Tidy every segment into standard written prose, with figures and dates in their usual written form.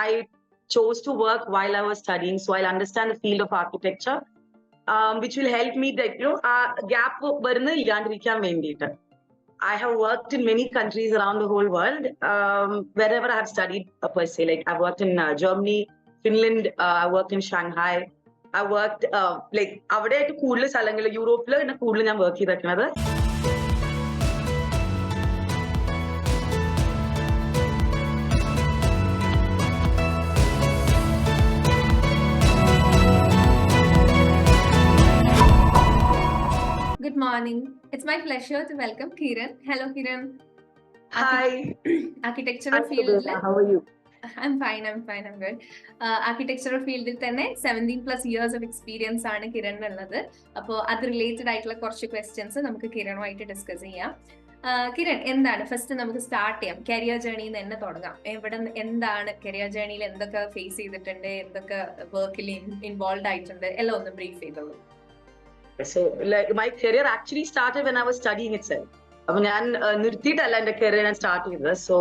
I chose to work while I was studying, so I'll understand the field of architecture, which will help me that gap varunna illandirikkan vendite. I have worked in many countries around the whole world, wherever I have studied per se. Like I've worked in Germany, Finland, I worked in Shanghai. I worked like അവിടെ ആയിട്ട് കൂടുതൽ സ്ഥലങ്ങൾ യൂറോപ്പിൽ പിന്നെ കൂടുതൽ ഞാൻ work ചെയ്തിരിക്കുന്നത്. Good morning. It's my pleasure to welcome Kiran. Hello, Kiran. Hi. Architectural field. How are you? I'm fine. I'm good. Architectural field തന്നെ 17+ years of experience ആണ് കിരണിനുള്ളത്. അപ്പോൾ അത് റിലേറ്റഡ് ആയിട്ടുള്ള കുറച്ച് ക്വസ്റ്റ്യൻസ് നമുക്ക് കിരണുമായിട്ട് ഡിസ്കസ് ചെയ്യാം. കിരൺ, എന്താണ് ഫസ്റ്റ് നമുക്ക് സ്റ്റാർട്ട് ചെയ്യാം, കരിയർ ജേർണിയിൽ നിന്ന് തന്നെ തുടങ്ങാം. ഇവിടെ എന്താണ് കരിയർ ജേർണിയിൽ എന്തൊക്കെ ഫേസ് ചെയ്തിട്ടുണ്ട്, എന്തൊക്കെ വർക്കിൽ ഇൻവോൾവ് ആയിട്ടുണ്ട്, എല്ലാം ഒന്ന് ബ്രീഫ് ചെയ്തോളൂ. So, like my career actually started when I was studying itself. I നിർത്തിയിട്ടല്ല എൻ്റെ career ഞാൻ start ചെയ്തത്. So,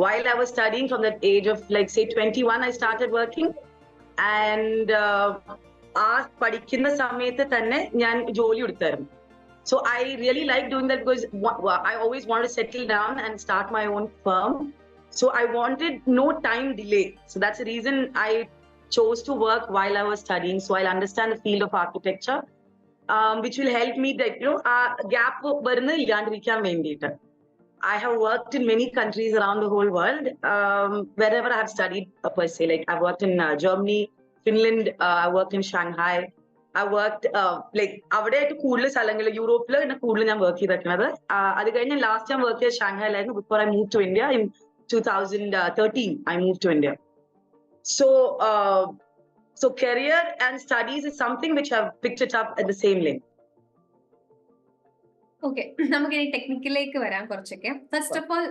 while I was studying from that age of like say 21, I started working. And ആ പഠിക്കുന്ന സമയത്ത് തന്നെ ഞാൻ ജോലി എടുത്തായിരുന്നു. So, I really like doing that because I always wanted to settle down and start my own firm. So, I wanted no time delay. So, that's the reason I chose to work while I was studying. So, I'll understand the field of architecture. Which will help me that gap varunna illandirikkan vendite. I have worked in many countries around the whole world, wherever I have studied per se. Like I worked in Germany, Finland, I worked in Shanghai. I worked like avade aayittu koodal sthalangal Europe la koodal njan work cheyidattunathu. Adu kayinja last time work cheytha Shanghai layirunnu before I moved to India in 2013. I moved to India. So career and studies is something which I've picked it up at the same lane. Okay, നമുക്ക് ഇനി ടെക്നിക്കലിലേക്ക് വരാം കുറച്ചൊക്കെ. First of all,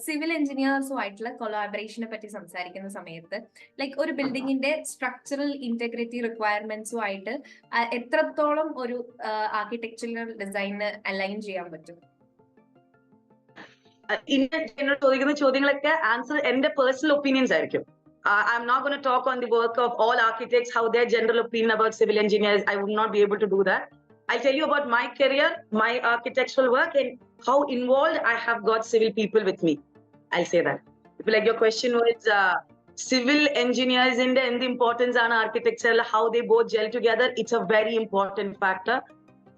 civil എഞ്ചിനീയേഴ്സുമായിട്ടുള്ള കൊളാബറേഷനെ പറ്റി സംസാരിക്കുന്ന സമയത്ത് like ഒരു ബിൽഡിങ്ങിന്റെ structural integrity റിക്വയർമെന്റ്സുമായിട്ട് എത്രത്തോളം ഒരു ആർക്കിടെക്ചറൽ ഡിസൈന് അലൈൻ ചെയ്യാൻ പറ്റും? എന്നോട് ചോദിക്കുന്ന ചോദ്യങ്ങളൊക്കെ ആൻസർ എന്റെ പേഴ്സണൽ ഒപ്പീനിയൻസ് ആയിരിക്കും. I'm not going to talk on the work of all architects, how their general opinion about civil engineers. I would not be able to do that. I'll tell you about my career, my architectural work, and how involved I have got civil people with me. I'll say that. If like your question was civil engineers in the importance on architecture, how they both gel together, it's a very important factor.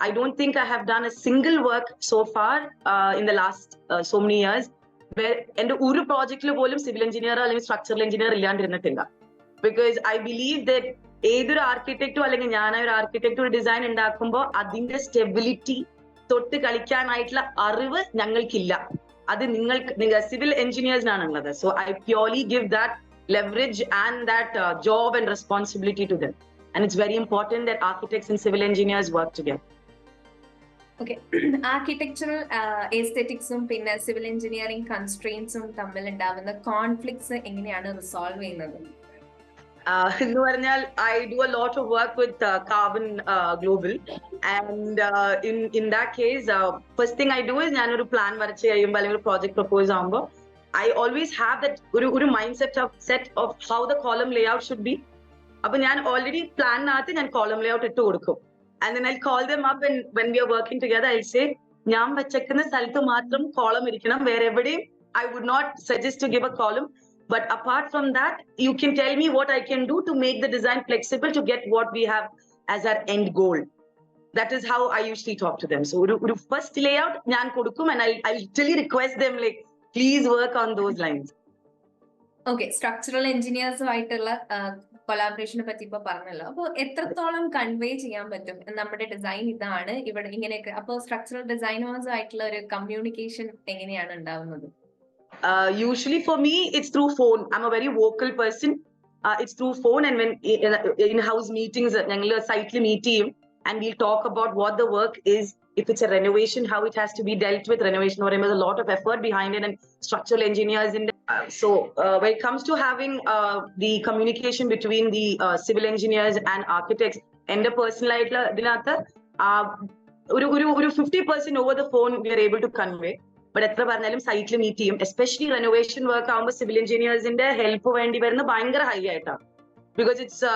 I don't think I have done a single work so far in the last so many years എന്റെ ഒരു പ്രോജക്റ്റിൽ പോലും civil engineer അല്ലെങ്കിൽ structural engineer ഇല്ലാണ്ടിരുന്നിട്ടില്ല. Because I believe that ഏതൊരു ആർക്കിടെക്റ്റോ അല്ലെങ്കിൽ ഞാനൊരു ആർക്കിടെക്റ്റ് ഒരു ഡിസൈൻ ഉണ്ടാക്കുമ്പോൾ അതിന്റെ സ്റ്റെബിലിറ്റി തൊട്ട് കളിക്കാനായിട്ടുള്ള അറിവ് ഞങ്ങൾക്കില്ല. അത് നിങ്ങൾക്ക് സിവിൽ എഞ്ചിനീയേഴ്സിനാണുള്ളത്. So I purely give that leverage and that job and responsibility to them. And it's very important that architects and civil engineers work together. Okay, architectural എസ്തെറ്റിക്സും പിന്നെ സിവിൽ എഞ്ചിനീയറിംഗ് കൺസ്ട്രെയിൻസും തമ്മിൽ ഉണ്ടാവുന്ന കോൺഫ്ലിക്ട്സ് എങ്ങനെയാണ് റിസോൾവ് ചെയ്യുന്നത്? എന്ന് പറഞ്ഞാൽ I do a lot of work with carbon global and in that case first thing I do is ഞാനൊരു plan വരച്ച് കഴിയുമ്പോൾ അല്ലെങ്കിൽ ഒരു പ്രോജക്ട് പ്രപ്പോസ് ആകുമ്പോൾ ഐ ഓൾവേസ് ഹാവ് ദറ്റ് ഒരു mind set of how the column Leh out should be. അപ്പൊ ഞാൻ already പ്ലാനിനകത്ത് ഞാൻ കോളം ലേ ഔട്ട് ഇട്ട് കൊടുക്കും. And then I'll call them up, and when we are working together, I'll say, ഞാൻ വെച്ചേക്കുന്ന സ്ഥലത്ത് മാത്രം കോളം ഇരിക്കണം, വേറെ എവിടെയും I would not suggest to give a column. But apart from that, you can tell me what I can do to make the design flexible to get what we have as our end goal. That is how I usually talk to them. So, ഒരു first layout ഞാൻ കൊടുക്കും, and I'll literally request them like, please work on those lines. Okay, structural engineers-ആയിട്ടുള്ള കൊളാബറേഷനെ പറ്റി ഇപ്പൊ പറഞ്ഞല്ലോ. അപ്പോൾ എത്രത്തോളം convey ചെയ്യാൻ പറ്റും നമ്മുടെ ഡിസൈൻ ഇതാണ് ഇവിടെ ഇങ്ങനെയൊക്കെ? അപ്പോൾ സ്ട്രക്ചറൽ ഡിസൈനേഴ്സ് ആയിട്ടുള്ള ഒരു കമ്മ്യൂണിക്കേഷൻ എങ്ങനെയാണ് ഉണ്ടാവുന്നത്? Usually for me it's through phone. I'm a very vocal person. It's through phone, and when in house meetings ഞങ്ങൾ സൈറ്റിൽ മീറ്റ് ചെയ്യും and we'll talk about what the work is. If it's a renovation, how it has to be dealt with. Renovation or there's a lot of effort behind it, and structural engineers in so when it comes to having the communication between the civil engineers and architects, and the personal ഇതിനകത്ത് ഒരു 50% over the phone we are able to convey. But എത്ര പറഞ്ഞാലും സൈറ്റിൽ meet ചെയ്യും. Especially renovation work ആകുമ്പോൾ civil എഞ്ചിനീയേഴ്സിന്റെ help വേണ്ടി വരുന്നത് ഭയങ്കര ഹൈ ആയിട്ടാണ്. ബിക്കോസ് ഇറ്റ്സ്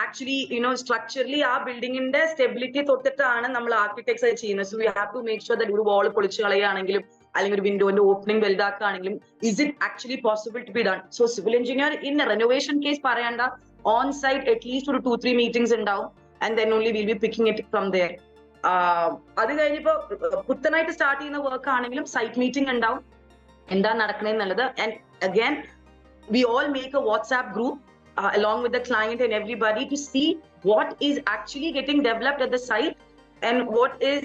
ആക്ച്വലി സ്ട്രക്ചറലി ആ ബിൽഡിങ്ങിന്റെ സ്റ്റെബിലിറ്റി തൊട്ടിട്ടാണ് നമ്മൾ ആർക്കിടെക്ട്സ് ചെയ്യുന്നത്. So we have to make sure that ഒരു വാൾ പൊളിച്ചു കളയുകയാണെങ്കിലും അല്ലെങ്കിൽ ഒരു വിൻഡോന്റെ ഓപ്പണിംഗ് വലുതാക്കുകയാണെങ്കിലും is it actually possible to be done. So civil engineer in renovation case പറയണ്ട, ഓൺ സൈറ്റ് അറ്റ്ലീസ്റ്റ് ഒരു 2-3 മീറ്റിംഗ്സ് ഉണ്ടാവും. And then only will be picking it from there. അത് കഴിഞ്ഞപ്പോ പുത്തനായിട്ട് സ്റ്റാർട്ട് ചെയ്യുന്ന വർക്ക് ആണെങ്കിലും സൈറ്റ് മീറ്റിംഗ് ഉണ്ടാവും, എന്താ നടക്കണേന്നുള്ളത്. And again we all make a WhatsApp group along with the client and everybody to see what is actually getting developed at the site and what is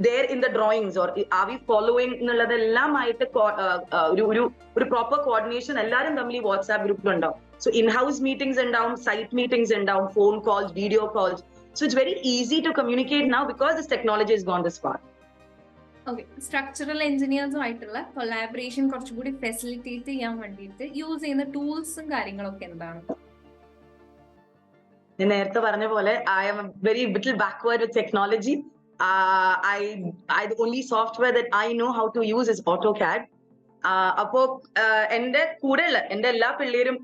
there in the drawings, or are we following എന്നുള്ളതെല്ലാമായിട്ട് ഒരു proper coordination എല്ലാവരും തമ്മിൽ WhatsApp ഗ്രൂപ്പിൽ ഉണ്ടാവും. So in house meetings ഉണ്ടാവും, site meetings ഉണ്ടാവും, phone calls, video calls. So it's very easy to communicate now because this technology has gone this far. Okay, structural എഞ്ചിനീയേഴ്സുമായിട്ടുള്ള collaboration കുറച്ചുകൂടി facilitate ചെയ്യാൻ വേണ്ടിയിട്ട് യൂസ് ചെയ്യുന്ന ടൂൾസും കാര്യങ്ങളൊക്കെ എന്താണ്? ഞാൻ നേരത്തെ പറഞ്ഞ പോലെ I am very little backward with technology. The only software that I know how to use is AutoCAD. അപ്പോ എന്റെ കൂടെയുള്ള എന്റെ എല്ലാ പിള്ളേരും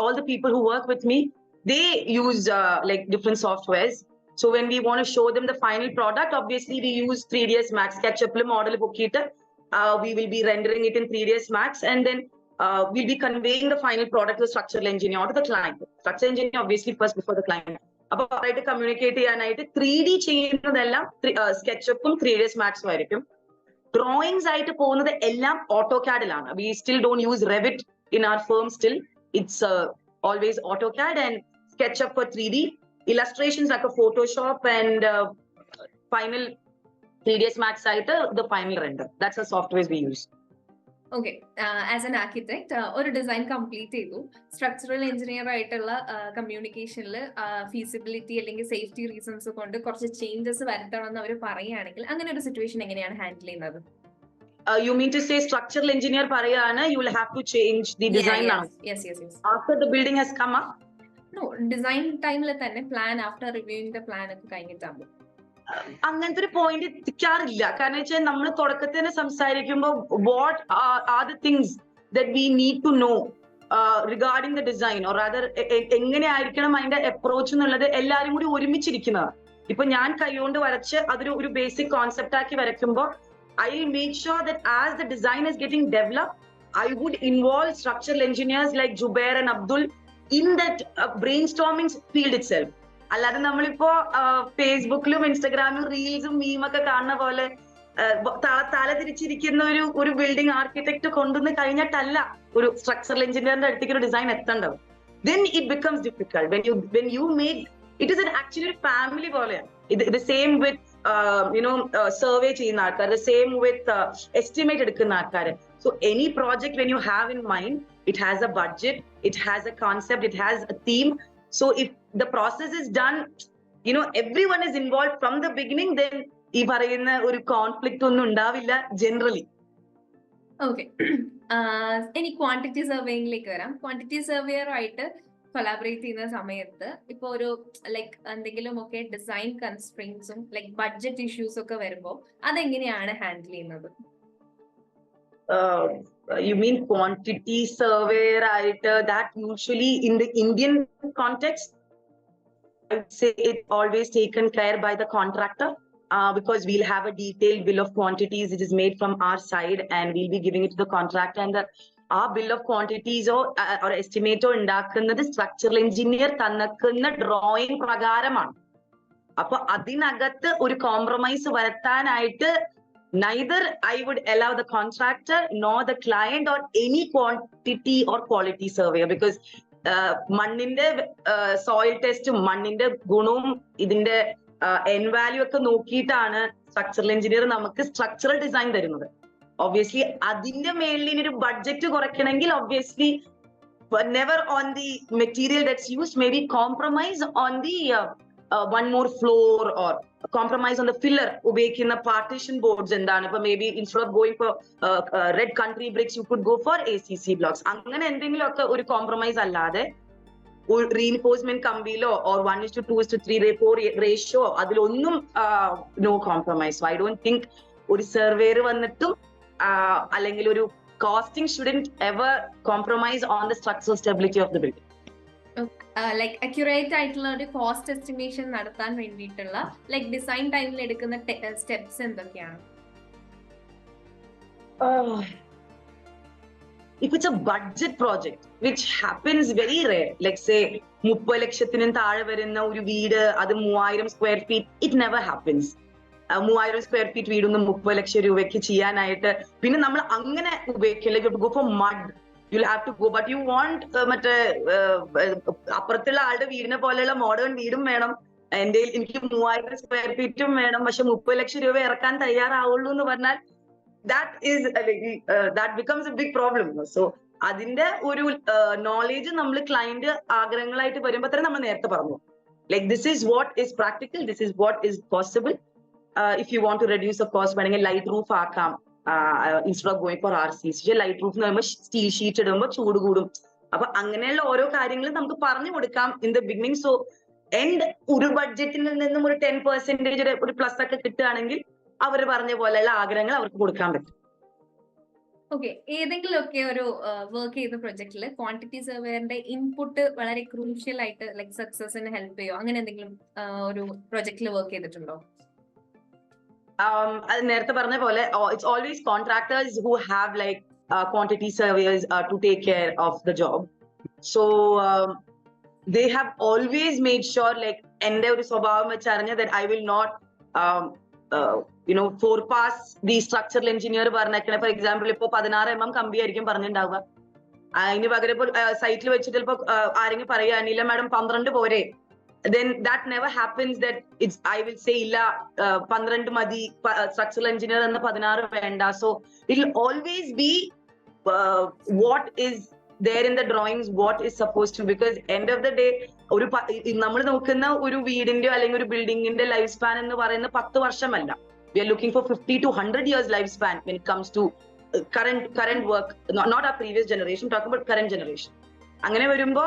all the people who work with me, they use like different softwares. So when we want to show them the final product, obviously we use 3ds Max. SketchUp model bookita, we will be rendering it in 3ds Max, and then we'll be conveying the final product to the structural engineer or to the client. Structural engineer obviously first before the client. Appo avayittu communicate cheyanayittu 3D cheyyunnadella SketchUp um 3ds Max um aayirikkum. Drawings aayittu povunathu ellam AutoCAD ilana. We still don't use Revit in our firm still. It's always AutoCAD and SketchUp for 3D. Illustrations like a Photoshop and final 3ds Max site, the final render. That's the softwares we use. Okay, as an architect, ഒരു design complete ചെയ്തു, structural engineer ആയിട്ടുള്ള കമ്മ്യൂണിക്കേഷനിൽ feasibility അല്ലെങ്കിൽ safety reasons കൊണ്ട് കുറച്ച് changes വരുത്തണം എന്ന് അവർ പറയുകയാണെങ്കിൽ അങ്ങനെ ഒരു സിറ്റുവേഷൻ എങ്ങനെയാണ് ഹാൻഡിൽ ചെയ്യുന്നത്? You mean to say structural engineer parayana you will have to change the design now? Yes. After the building has come up? No, design time le thanne plan after reviewing the plan ഒക്കെ കഴിഞ്ഞിട്ടാകും. അങ്ങനത്തെ ഒരു point എത്തിക്കാറില്ല. കാരണം വെച്ചാൽ നമ്മൾ തുടക്കത്തിൽ തന്നെ സംസാരിക്കുമ്പോൾ what are the things that we need to know regarding the design, or other എങ്ങനെ ആയിരിക്കണം അതിന്റെ അപ്രോച്ച് എന്നുള്ളത് എല്ലാവരും കൂടി ഒരുമിച്ചിരിക്കുന്നത്. ഇപ്പൊ ഞാൻ കൈകൊണ്ട് വരച്ച് അതൊരു ബേസിക് കോൺസെപ്റ്റ് ആക്കി വരയ്ക്കുമ്പോൾ I will make sure that as the design is getting developed I would involve structural engineers like Jubair and Abdul in that brainstorming field itself. അല്ലാതെ നമ്മളിപ്പോ ഫേസ്ബുക്കിലും ഇൻസ്റ്റഗ്രാമിലും റീൽസും മീമൊക്കെ കാണുന്ന പോലെ തല തിരിച്ചിരിക്കുന്ന ഒരു ബിൽഡിംഗ് ആർക്കിടെക്ട് കൊണ്ടുവന്ന് കഴിഞ്ഞിട്ടല്ല ഒരു സ്ട്രക്ചറൽ എഞ്ചിനീയറിന്റെ അടുത്തേക്ക് ഒരു ഡിസൈൻ എത്തേണ്ടത്. Then it becomes difficult when you make it is actually ഒരു ഫാമിലി പോലെയാണ്. The same with survey ചെയ്യുന്ന ആൾക്കാർ, the same with estimate എടുക്കുന്ന ആൾക്കാർ. So any project when you have in mind, it has a budget, it has a concept, it has a theme. So if the process is done, everyone is involved from the beginning, then ee parayunna oru conflict onnu undavilla generally. Okay. Any quantity surveying like varam. Quantity surveyor ആയിട്ട് collaborate ചെയ്യുന്ന സമയത്ത് ഇപ്പൊ ഒരു like എന്തെങ്കിലും ഒക്കെ design കൺസ്ട്രെയിൻസും like budget issues ഒക്കെ വരുമ്പോൾ അതെങ്ങനെയാണ് ഹാൻഡിൽ ചെയ്യുന്നത്? You mean quantity surveyor right? That usually in the Indian context, I would say it's always taken care by the contractor, because we'll have a detailed bill of quantities. It is made from our side and we'll be giving it to the contractor, and our bill of quantities or estimate ഉണ്ടാക്കുന്നത് structural engineer തന്നക്കുന്ന drawing പ്രകാരമാണ്. അപ്പൊ അതിനകത്ത് ഒരു compromise വരുത്താനായിട്ട് neither I would allow the contractor nor the client or any quantity or quality surveyor, because മണ്ണിന്റെ soil ടെസ്റ്റും മണ്ണിന്റെ ഗുണവും ഇതിന്റെ എൻ വാല്യൂ ഒക്കെ നോക്കിയിട്ടാണ് സ്ട്രക്ചറൽ എഞ്ചിനീയർ നമുക്ക് സ്ട്രക്ചറൽ ഡിസൈൻ തരുന്നത്. ഒബ്വിയസ്ലി അതിന്റെ മേളിൽ ഇനി ഒരു ബഡ്ജറ്റ് കുറയ്ക്കണമെങ്കിൽ obviously never on the material that's used, maybe compromise on the one more floor or compromise on the filler ഉപയോഗിക്കുന്ന പാർട്ടീഷൻ ബോർഡ്സ് എന്താണ്. ഇപ്പൊ maybe instead of going for red country bricks you could go for ACC blocks. അങ്ങനെ എന്തെങ്കിലും ഒക്കെ ഒരു compromise അല്ലാതെ reinforcement കമ്പിയിലോ or 1:2:3 ratio അതിലൊന്നും no compromise. I don't think ഒരു സർവേയർ വന്നിട്ടും അല്ലെങ്കിൽ ഒരു costing shouldn't ever compromise on the structural stability of the building. Like accurate ആയിട്ടുള്ള ഒരു കോസ്റ്റ് എസ്റ്റിമേഷൻ നടത്താൻ വേണ്ടിയിട്ടുള്ള ലൈക് ഡിസൈൻ ടൈമിൽ എടുക്കുന്ന സ്റ്റെപ്സ് എന്തൊക്കെയാണ്? If it's a budget project, which happens very rare, like say 30 ലക്ഷത്തിനും താഴെ വരുന്ന ഒരു വീട്, അത് 3000 square feet, it never happens. 3000 square feet വീടൊന്നും 30 ലക്ഷം രൂപയ്ക്ക് ചെയ്യാനായിട്ട് പിന്നെ നമ്മൾ അങ്ങനെ ഉപയോഗിക്കില്ല. Go for mud, you have to go, but you want മറ്റേ അപ്പുറത്തുള്ള ആളുടെ വീടിനെ പോലെയുള്ള മോഡേൺ വീടും വേണം, എനിക്ക് 3000 സ്ക്വയർ ഫീറ്റും വേണം, പക്ഷെ 30 ലക്ഷം രൂപ ഇറക്കാൻ തയ്യാറാവുള്ളൂ എന്ന് പറഞ്ഞാൽ that becomes a big problem. So അതിന്റെ ഒരു നോളേജ് നമ്മൾ ക്ലയന്റ് ആഗ്രഹങ്ങളായിട്ട് വരുമ്പോൾ തന്നെ നമ്മൾ നേരത്തെ പറഞ്ഞു, like this is what is practical, this is what is possible. If you want to reduce a cost, വേണമെങ്കിൽ ലൈറ്റ് റൂഫ് ആക്കാം instead of going for RCC. Light roof എന്ന് പറയുമ്പോൾ സ്റ്റീൽ ഷീറ്റ് ഇടുമ്പോൾ ചൂട് കൂടും. അപ്പൊ അങ്ങനെയുള്ള ഓരോ കാര്യങ്ങളും നമുക്ക് പറഞ്ഞു കൊടുക്കാം ഇൻ ദ ബിഗിനിങ്. സോ ഒരു ബഡ്ജറ്റിൽ നിന്നും ഒരു 10% ഒരു പ്ലസ് ഒക്കെ കിട്ടുകയാണെങ്കിൽ അവർ പറഞ്ഞ പോലെയുള്ള ആഗ്രഹങ്ങൾ അവർക്ക് കൊടുക്കാൻ പറ്റും. ഓക്കെ, ഏതെങ്കിലും ഒക്കെ ഒരു വർക്ക് ചെയ്ത പ്രൊജക്ടില് ക്വാണ്ടിറ്റി സർവേയറിന്റെ ഇൻപുട്ട് വളരെ ക്രൂഷ്യൽ ആയിട്ട് ലൈക് സക്സസിന് ഹെൽപ്പ് ചെയ്യോ, അങ്ങനെ എന്തെങ്കിലും ഒരു പ്രൊജക്ടിൽ വർക്ക് ചെയ്തിട്ടുണ്ടോ? അത് നേരത്തെ പറഞ്ഞ പോലെ it's always contractors who have like quantity surveyors to take care of the job. So they have always made sure, like എന്റെ ഒരു സ്വഭാവം വെച്ചറിഞ്ഞ that I will not forepass the structural engineer പറഞ്ഞേക്കണേ. ഫോർ എക്സാമ്പിൾ ഇപ്പൊ 16 mm കമ്പി ആയിരിക്കും പറഞ്ഞിട്ടുണ്ടാവുക, അതിന് പകരം ഇപ്പൊ സൈറ്റിൽ വെച്ചിട്ട് ചിലപ്പോ ആരെങ്കിലും പറയുക അനില മാഡം 12 പോരെ, then that never happens that it's I will say illa 12 madi, structural engineer enna 16 venda. So it will always be what is there in the drawings, what is supposed to, because end of the day ഒരു നമ്മൾ നോക്കുന്ന ഒരു വീടിന്റെ അല്ലെങ്കിൽ ഒരു ബിൽഡിങ്ങിന്റെ life span എന്ന് പറയുന്നത് 10 വർഷമല്ല. We are looking for 50 to 100 years lifespan when it comes to current work, not our previous generation, talking about current generation. അങ്ങനെ വരുമ്പോ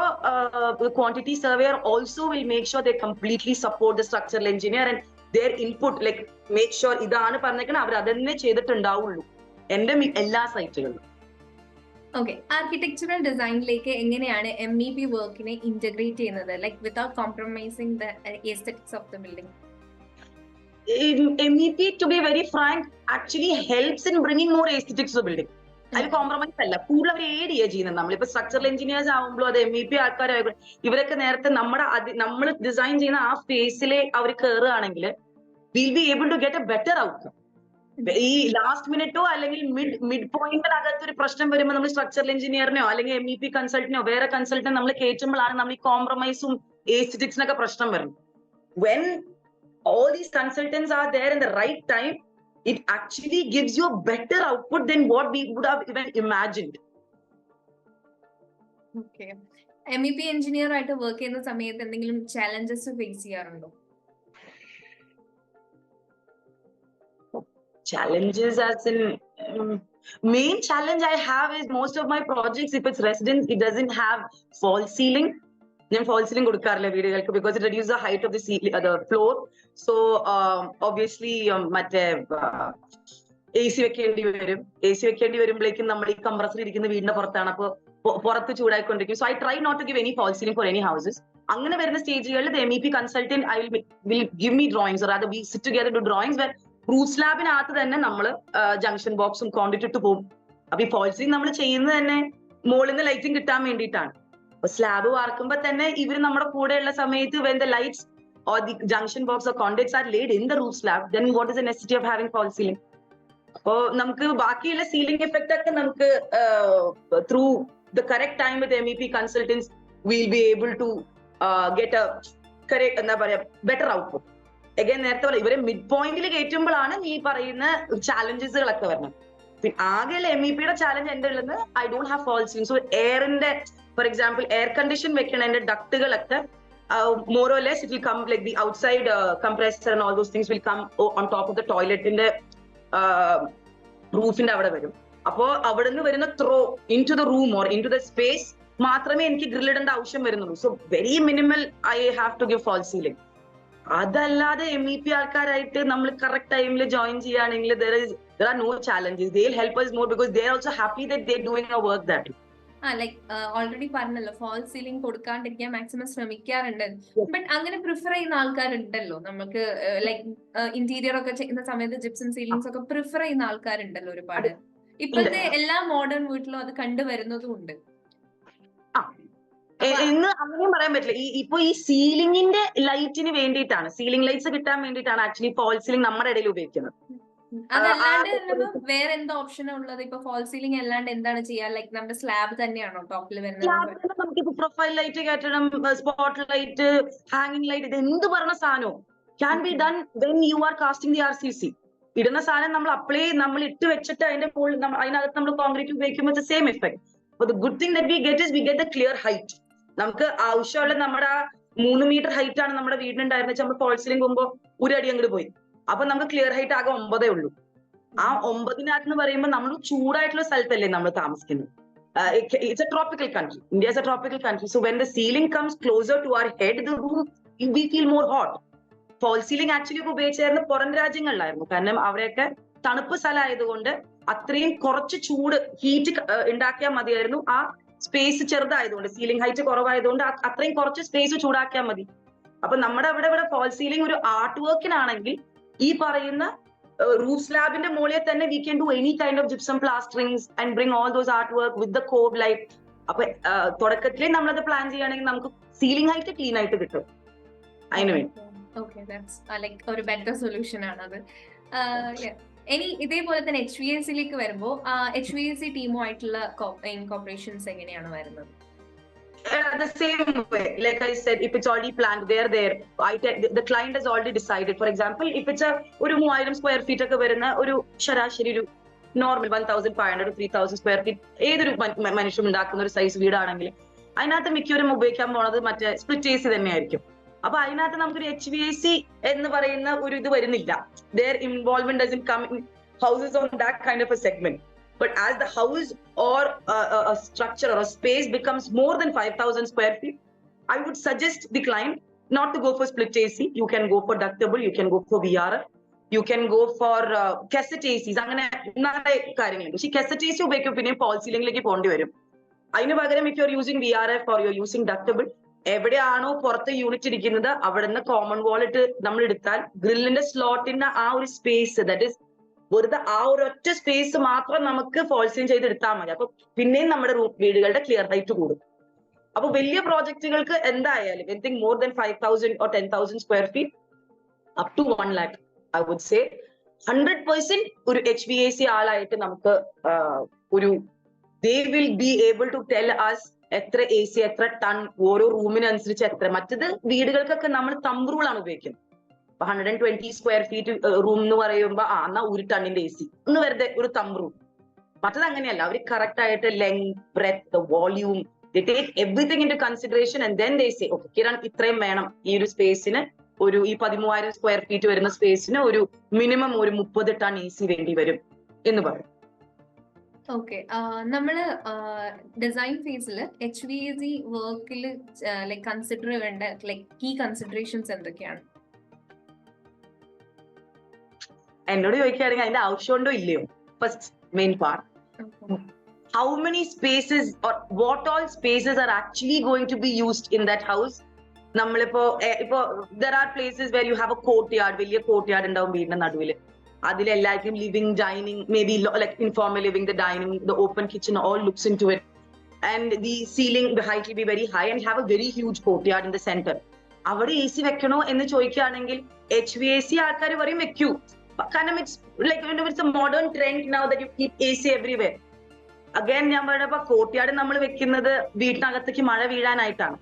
quantity surveyor also will make sure they completely support the structural engineer and their input, like make sure ഇതാണ് പറഞ്ഞേക്കണം അവർ അതന്നെ ചെയ്തിട്ടുണ്ടാവുള്ളൂ എന്റെ എല്ലാ സൈറ്റുകളിലും. Okay, architectural ഡിസൈനിലേക്ക് എങ്ങനെയാണ് MEP വർക്കിനെ integrate ചെയ്യുന്നത്, like without compromising the aesthetics of the building? MEP, to be very frank, actually helps in bringing more aesthetics to the building. അതിൽ compromise അല്ല, കൂടുതൽ അവർ ഏഡ് ചെയ്യുക ചെയ്യുന്നത്. നമ്മളിപ്പോ സ്ട്രക്ചറൽ എഞ്ചിനീയേഴ്സ് ആകുമ്പോൾ അത് MEP ആൾക്കാരാകുമ്പോൾ ഇവരൊക്കെ നേരത്തെ നമ്മൾ ഡിസൈൻ ചെയ്യുന്ന ആ ഫേസിലെ അവർ കയറുകയാണെങ്കിൽ will be able to get a better outcome. ഈ ലാസ്റ്റ് മിനിറ്റോ അല്ലെങ്കിൽ മിഡ് പോയിന്റിനകത്ത് ഒരു പ്രശ്നം വരുമ്പോൾ നമ്മൾ സ്ട്രക്ചറൽ എഞ്ചിനീയറിനെയോ അല്ലെങ്കിൽ MEP കൺസൾട്ടന്റോ വേറെ കൺസൾട്ടന്റ് നമ്മൾ കയറ്റുമ്പോഴാണ് നമ്മൾ ഈ കോംപ്രമൈസും എസ്തെറ്റിക്സിനൊക്കെ പ്രശ്നം വരുന്നത്. When all these consultants are there in the right time, it actually gives you a better output than what we would have even imagined. Okay, MEP engineer ആയിട്ട് വർക്ക് ചെയ്യുന്ന സമയത്ത് എന്തെങ്കിലും ചാലഞ്ചസ് ഫേസ് ചെയ്യാറുണ്ടോ? Challenges as in main challenge I have is most of my projects, if it's residence, it doesn't have false ceiling. ഞാൻ fall ceiling കൊടുക്കാറില്ല വീടുകൾക്ക്, because it reduce the height of the floor. So obviously മറ്റേ AC വെക്കേണ്ടി വരുമ്പോഴേക്കും നമ്മൾ ഈ compressor ഇരിക്കുന്ന വീടിന്റെ പുറത്താണ്, അപ്പോൾ പുറത്ത് ചൂടായിക്കൊണ്ടിരിക്കും. So I try not to give any false ceiling for any houses. അങ്ങനെ വരുന്ന സ്റ്റേജുകളിൽ MEP consultant I will give me drawings, or rather we sit together to drawings where roof സ്ലാബിനകത്ത് തന്നെ നമ്മൾ ജംഗ്ഷൻ ബോക്സും കോണ്ടിട്ട് ഇട്ട് പോകും. അപ്പൊ ഈ ഫോൾ സീലിംഗ് നമ്മൾ ചെയ്യുന്നത് തന്നെ മുകളിൽ നിന്ന് ലൈറ്റിംഗ് കിട്ടാൻ വേണ്ടിയിട്ടാണ്. അപ്പൊ സ്ലാബ് വാർക്കുമ്പോ തന്നെ ഇവര് നമ്മുടെ കൂടെയുള്ള സമയത്ത് when the lights or the junction box or conduits are laid in the roof slab, then what is the necessity of having false ceiling? അപ്പോ നമുക്ക് ബാക്കിയുള്ള സീലിംഗ് എഫക്റ്റ് ഒക്കെ നമുക്ക് through the correct time with MEP consultants we'll be able to get a correct എന്താ പറയാ better output. Again നേരത്തെ പോലെ ഇവരെ മിഡ് പോയിന്റിൽ കയറ്റുമ്പോഴാണ് ഈ പറയുന്ന ചാലഞ്ചസുകളൊക്കെ വരുന്നത്. പിന്നെ ആകെയുള്ള MEPയുടെ ചാലഞ്ച് എന്റെ ഉള്ളത് I don't have false ceiling. So എയറിന്റെ ഫോർ എക്സാമ്പിൾ എയർ കണ്ടീഷൻ വെക്കണതിന്റെ ഡക്റ്റുകളൊക്കെ more or less it will come like the outside compressor and all those things will come on top of the toilet in the റൂഫിന്റെ അവിടെ വരും. അപ്പോ അവിടെ നിന്ന് വരുന്ന throw into the room or into the space മാത്രമേ എനിക്ക് grill ഇടേണ്ട ആവശ്യം വരുന്നുള്ളൂ. So very minimal I have to give false ceiling. അതല്ലാതെ MEP ആൾക്കാരായിട്ട് നമ്മൾ കറക്റ്റ് ടൈമിൽ ജോയിൻ ചെയ്യുകയാണെങ്കിൽ there are no challenges. They'll help us more because they're also happy that they're doing our work that way. Like already പറഞ്ഞല്ലോ false ceiling കൊടുക്കാണ്ടിരിക്കാൻ maximum ശ്രമിക്കാറുണ്ട്. But അങ്ങനെ prefer ചെയ്യുന്ന ആൾക്കാരുണ്ടല്ലോ നമുക്ക്, ലൈക് ഇന്റീരിയർ ഒക്കെ ചെയ്യുന്ന സമയത്ത് ജിപ്സം സീലിംഗ്സ് ഒക്കെ പ്രിഫർ ചെയ്യുന്ന ആൾക്കാരുണ്ടല്ലോ ഒരുപാട്. ഇപ്പോഴത്തെ എല്ലാ മോഡേൺ വീട്ടിലും അത് കണ്ടുവരുന്നതും ഉണ്ട്. എന്ന് അങ്ങനെയും പറയാൻ പറ്റില്ല. ഇപ്പൊ ഈ സീലിംഗിന്റെ ലൈറ്റിന് വേണ്ടിയിട്ടാണ്, സീലിംഗ് ലൈറ്റ്സ് കിട്ടാൻ വേണ്ടിയിട്ടാണ് ആക്ച്വലി ഫാൾ സീലിംഗ് നമ്മുടെ ഇടയിൽ ഉപയോഗിക്കുന്നത്. അതല്ലാണ്ട് വേറെ എന്താ ഓപ്ഷൻ ഉള്ളത്? ഇപ്പൊ ഫാൾ സീലിംഗ് അല്ലാണ്ട് എന്താണ് ചെയ്യാ? ലൈക് നമ്മുടെ സ്ലാബ് തന്നെയാണോ ടോപ്പിൽ വരുന്നത്? നമുക്കിപ്പോ പ്രൊഫൈൽ ലൈറ്റ് കയറ്റണം, സ്പോട്ട് ലൈറ്റ്, ഹാങ്ങിങ് ലൈറ്റ്, ഇത് എന്ത് പറഞ്ഞ സാധനവും can be done when you are casting the RCC. ഇടുന്ന സാധനം നമ്മൾ അപ്ലൈ നമ്മൾ ഇട്ട് വെച്ചിട്ട് അതിന്റെ മുകളിൽ അതിനകത്ത് നമ്മൾ കോൺക്രീറ്റ് ഉപയോഗിക്കുമ്പോൾ സെയിം എഫക്ട്. അപ്പൊ the good thing that we get is we get the clear height. നമുക്ക് ആവശ്യമുള്ള നമ്മുടെ 3 മീറ്റർ ഹൈറ്റ് ആണ് നമ്മുടെ വീടിനുണ്ടായിരുന്ന നമ്മൾ ഫാൾ സീലിംഗ് പോകുമ്പോൾ 1 അടി അങ്ങോട്ട് പോയി. അപ്പൊ നമുക്ക് ക്ലിയർ ഹൈറ്റ് ആകെ 9 ഉള്ളൂ. ആ 9 എന്ന് പറയുമ്പോൾ നമ്മൾ ചൂടായിട്ടുള്ള സ്ഥലത്തല്ലേ നമ്മൾ താമസിക്കുന്നത്. It's a tropical country. India is a tropical country. So when the ceiling comes closer to our head, the room, we feel more hot. Fall ceiling actually ഉപയോഗിച്ചായിരുന്നു പുറം രാജ്യങ്ങളിലായിരുന്നു. കാരണം അവിടെയൊക്കെ തണുപ്പ് സ്ഥലമായതുകൊണ്ട് അത്രയും കുറച്ച് ചൂട് ഹീറ്റ് ഉണ്ടാക്കിയാൽ മതിയായിരുന്നു. ആ സ്പേസ് ചെറുതായതുകൊണ്ട്, സീലിംഗ് ഹൈറ്റ് കുറവായതുകൊണ്ട് അത്രയും കുറച്ച് സ്പേസ് ചൂടാക്കിയാൽ മതി. അപ്പൊ നമ്മുടെ ഇവിടെ ഫാൾ സീലിംഗ് ഒരു ആർട്ട് വർക്കിനാണെങ്കിൽ ഈ പറയുന്ന roof slab in the mole തന്നെ we can do any kind of gypsum plasterings and bring all those artwork with the cove light. അപ്പൊ തുടക്കത്തിലേ നമ്മളത് പ്ലാൻ ചെയ്യുകയാണെങ്കിൽ നമുക്ക് സീലിംഗ് ആയിട്ട് ക്ലീൻ ആയിട്ട് കിട്ടും. അതിന് വേണ്ടി ഒരു ബെറ്റർ സൊല്യൂഷൻ ആണത്. ഇനി ഇതേപോലെ തന്നെ HVAC വരുമ്പോ HVAC ടീമുമായിട്ടുള്ള ഇൻകോർപ്പറേഷൻസ് എങ്ങനെയാണ് വരുന്നത്? The same way, like I said, if it's already planned, they're there. The client has already decided. For example, if it's ഒരു 3000 square feet ഒക്കെ വരുന്ന ഒരു ശരാശരി ഒരു നോർമൽ 1500 to 3000 square feet ഏതൊരു മനുഷ്യൻ ഉണ്ടാക്കുന്ന ഒരു സൈസ് വീടാണെങ്കിൽ അതിനകത്ത് മിക്കവരും ഉപയോഗിക്കാൻ പോണത് മറ്റേ സ്പ്ലിറ്റ് AC തന്നെയായിരിക്കും. അപ്പൊ അതിനകത്ത് നമുക്കൊരു HVAC എന്ന് പറയുന്ന ഒരു ഇത് വരുന്നില്ല. Their involvement doesn't come in houses on that kind of a segment. But as the house or a structure or a space becomes more than 5000 square feet, I would suggest the client not to go for split AC. You can go for ductable, you can go for VRF, you can go for cassette ACs. അങ്ങനെ നല്ല കാര്യങ്ങളുണ്ട്. പക്ഷേ cassette AC ഉപയോഗിക്കും പിന്നെ fall സീലിംഗിലേക്ക് പോകേണ്ടി വരും. അതിന് പകരം if you're using VRF or you're using ductable, എവിടെയാണോ പുറത്ത് യൂണിറ്റ് ഇരിക്കുന്നത് അവിടെ നിന്ന് കോമൺ വാൾ ഇട്ട് നമ്മൾ എടുത്താൽ ഗ്രില്ലിന്റെ സ്ലോട്ടിന്റെ ആ ഒരു സ്പേസ്, ദാറ്റ് ഇസ് വെറുതെ ആ ഒരൊറ്റ സ്പേസ് മാത്രം നമുക്ക് ഫാൾ സീലിംഗ് ചെയ്ത് എടുത്താൽ മതി. അപ്പൊ പിന്നെയും നമ്മുടെ വീടുകളുടെ ക്ലിയർ ഹൈറ്റ് കൂടും. അപ്പൊ വലിയ പ്രോജക്റ്റുകൾക്ക് എന്തായാലും anything more than 5000 or 10,000 square feet up to 1 lakh I would say 100% ഒരു HVAC ആളായിട്ട് നമുക്ക് ഒരു they will be able to tell us എത്ര AC, എത്ര ടൺ, ഓരോ റൂമിനനുസരിച്ച് എത്ര. മറ്റത് വീടുകൾക്കൊക്കെ നമ്മൾ തമ്പ് റൂളാണ് ഉപയോഗിക്കുന്നത്. 120 സ്ക്വയർ ഫീറ്റ് റൂം എന്ന് പറയുമ്പോ എന്നാ 1 ടണ്ണിന്റെ AC ഒന്ന് വെറുതെ ഒരു തമ്പ് റൂം. മറ്റത് അങ്ങനെയല്ല. അവർ കറക്റ്റ് ആയിട്ട് length, breadth, volume, they take everything into consideration and then they say okay Kiran ഇത്രയും വേണം ഈ ഒരു സ്പേസിന്, ഒരു ഈ 13000 സ്ക്വയർ ഫീറ്റ് വരുന്ന സ്പേസിന് ഒരു മിനിമം ഒരു 30 ടൺ AC വേണ്ടി വരും എന്ന് പറയും. ഓക്കെ, നമ്മള് ഡിസൈൻ ഫേസിൽ HVAC വർക്കിൽ ലൈക് കൺസിഡർ ചെയ്യേണ്ട ലൈക് കീ കൺസിഡറേഷൻസ് എന്തൊക്കെയാണ്? എന്നോട് ചോദിക്കുകയാണെങ്കിൽ അതിന്റെ ആവശ്യമുണ്ടോ ഇല്ലയോ, first main part. How many spaces or what all spaces are actually going to be used in that house? നമ്മളിപ്പോ there are places where you have a courtyard, വലിയ courtyard ഉണ്ടാവും വീടിന്റെ നടുവില്. അതിലെല്ലാവർക്കും living, dining, maybe like informal living, the dining, the open kitchen, all looks into it. And the ceiling, the height will be very high and have a very huge courtyard in the center. അവിടെ AC വെക്കണോ എന്ന് ചോദിക്കുകയാണെങ്കിൽ HVAC ആൾക്കാർ പറയും വെക്കൂ. കാരണം it's a modern trend now that you keep AC everywhere. Again ഞാൻ പറഞ്ഞപ്പോ കോർട്ട്യാർഡ് നമ്മൾ വെക്കുന്നത് വീട്ടിനകത്തേക്ക് മഴ വീഴാനായിട്ടാണ്.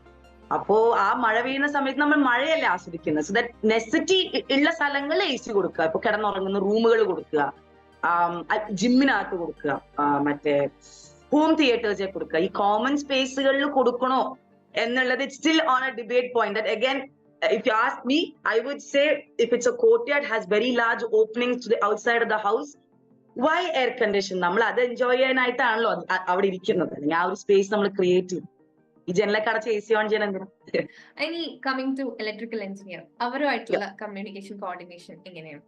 അപ്പോ ആ മഴ വീഴുന്ന സമയത്ത് നമ്മൾ മഴയല്ലേ ആസ്വദിക്കുന്നത്. സോ ദാറ്റ് നെസസിറ്റി ഉള്ള സ്ഥലങ്ങളിൽ AC കൊടുക്കുക. ഇപ്പൊ കിടന്നുറങ്ങുന്ന റൂമുകൾ കൊടുക്കുക, ജിമ്മിനകത്ത് കൊടുക്കുക, മറ്റേ ഹോം തിയേറ്റേഴ്സിൽ കൊടുക്കുക. ഈ കോമൺ സ്പേസുകളിൽ കൊടുക്കണോ എന്നുള്ളത് it's still on A debate point. That again if you ask me, I would say if it's a courtyard has very large openings to the outside of the house, why air condition? നമ്മൾ അത് enjoy ചെയ്യാനായിട്ടാണല്ലോ അവിടെ ഇരിക്കുന്നത്, അല്ലെങ്കിൽ ആ ഒരു space നമ്മൾ create ചെയ്യും. ഈ ജനലൊക്കെ അടച്ച് AC ഓൺ ചെയ്യണം എന്തിനാ? ഇനി കമ്മിങ് ടു ഇലക്ട്രിക്കൽ എഞ്ചിനീയർ, അവരുമായിട്ടുള്ള കമ്മ്യൂണിക്കേഷൻ കോർഡിനേഷൻ എങ്ങനെയാണ്?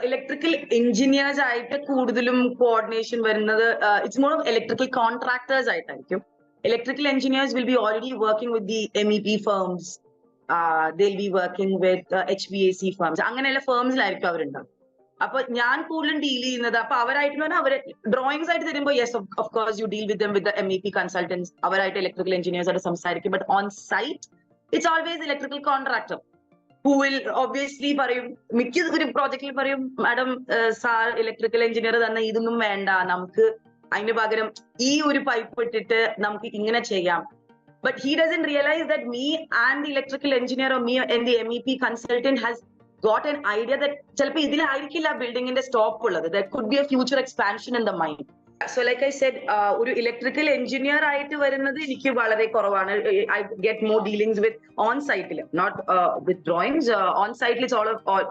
ഇലക്ട്രിക്കൽ എഞ്ചിനീയേഴ്സ് ആയിട്ട് കൂടുതലും കോർഡിനേഷൻ വരുന്നത് it's more of electrical contractors ആയിട്ടായിരിക്കും. Electrical engineers will be already working with the MEP firms, they'll be working with HVAC firms, അങ്ങനെയുള്ള ഫേംസിലായിരിക്കും അവരുണ്ടാവും. അപ്പൊ ഞാൻ കൂടുതലും ഡീൽ ചെയ്യുന്നത് അപ്പൊ അവരായിട്ട് പറഞ്ഞാൽ അവര് ഡ്രോയിങ്സ് ആയിട്ട് തരുമ്പോൾ yes of course you deal with them with MEP consultants, അവരായിട്ട് ഇലക്ട്രിക്കൽ എഞ്ചിനീയേഴ്സ് ആയിട്ട് സംസാരിക്കും. But on site it's always electrical contractor who will obviously പറയും, മിക്ക ഒരു പ്രോജക്റ്റിൽ പറയും, മാഡം സാർ ഇലക്ട്രിക്കൽ എഞ്ചിനീയർ തന്നെ ഇതൊന്നും വേണ്ട, നമുക്ക് അതിന് പകരം ഈ ഒരു പൈപ്പ് ഇട്ടിട്ട് നമുക്ക് ഇങ്ങനെ ചെയ്യാം. But he doesn't realize that me and the electrical engineer or me and the MEP consultant has got an idea that ചിലപ്പോൾ ഇതിലായിരിക്കില്ല ബിൽഡിങ്ങിന്റെ സ്റ്റോപ്പ് ഉള്ളത്. There could be a future expansion in the mind. So like I said, ഒരു electrical engineer ആയിട്ട് വരുന്നത് എനിക്ക് വളരെ കുറവാണ്. I get more dealings with on site, not with drawings. On site it's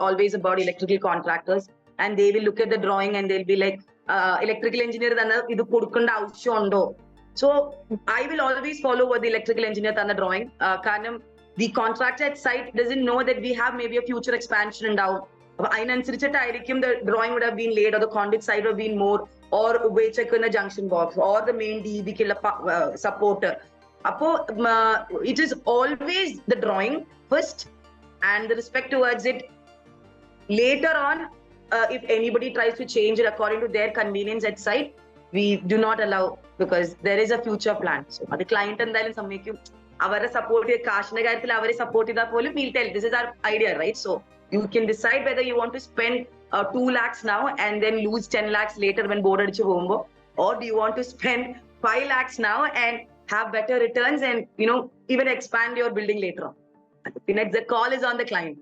always about electrical contractors, and they will look at the drawing and they'll be like, electrical engineer തന്നെ ഇത് കൊടുക്കേണ്ട ആവശ്യമുണ്ടോ? So I will always follow what the electrical engineer തന്നെ drawing. കാരണം the contractor at site doesn't know that we have maybe a future expansion ഉണ്ടാവും. അപ്പൊ അതിനനുസരിച്ചിട്ടായിരിക്കും the drawing would have been laid, or the conduit side would have been more, or ഉപയോഗിച്ചേക്കുന്ന junction box, or the main DB-ക്കുള്ള supporter. അപ്പോ it is always the drawing first and the respect towards it. Later on, if anybody tries to change it according to their convenience at site, we do not allow, because there is a future plan. So അത് client എന്തായാലും സമ്മതിക്കും. അവരെ support കാശിന്റെ കാര്യത്തിൽ അവരെ support ചെയ്താൽ പോലും we'll tell this is our idea, right? So you can decide whether you want to spend 2 lakhs now and then lose 10 lakhs later when board adichu പോകുമ്പോൾ, or do you want to spend 5 lakhs now and have better returns and even expand your building later on. Then the call is on the client.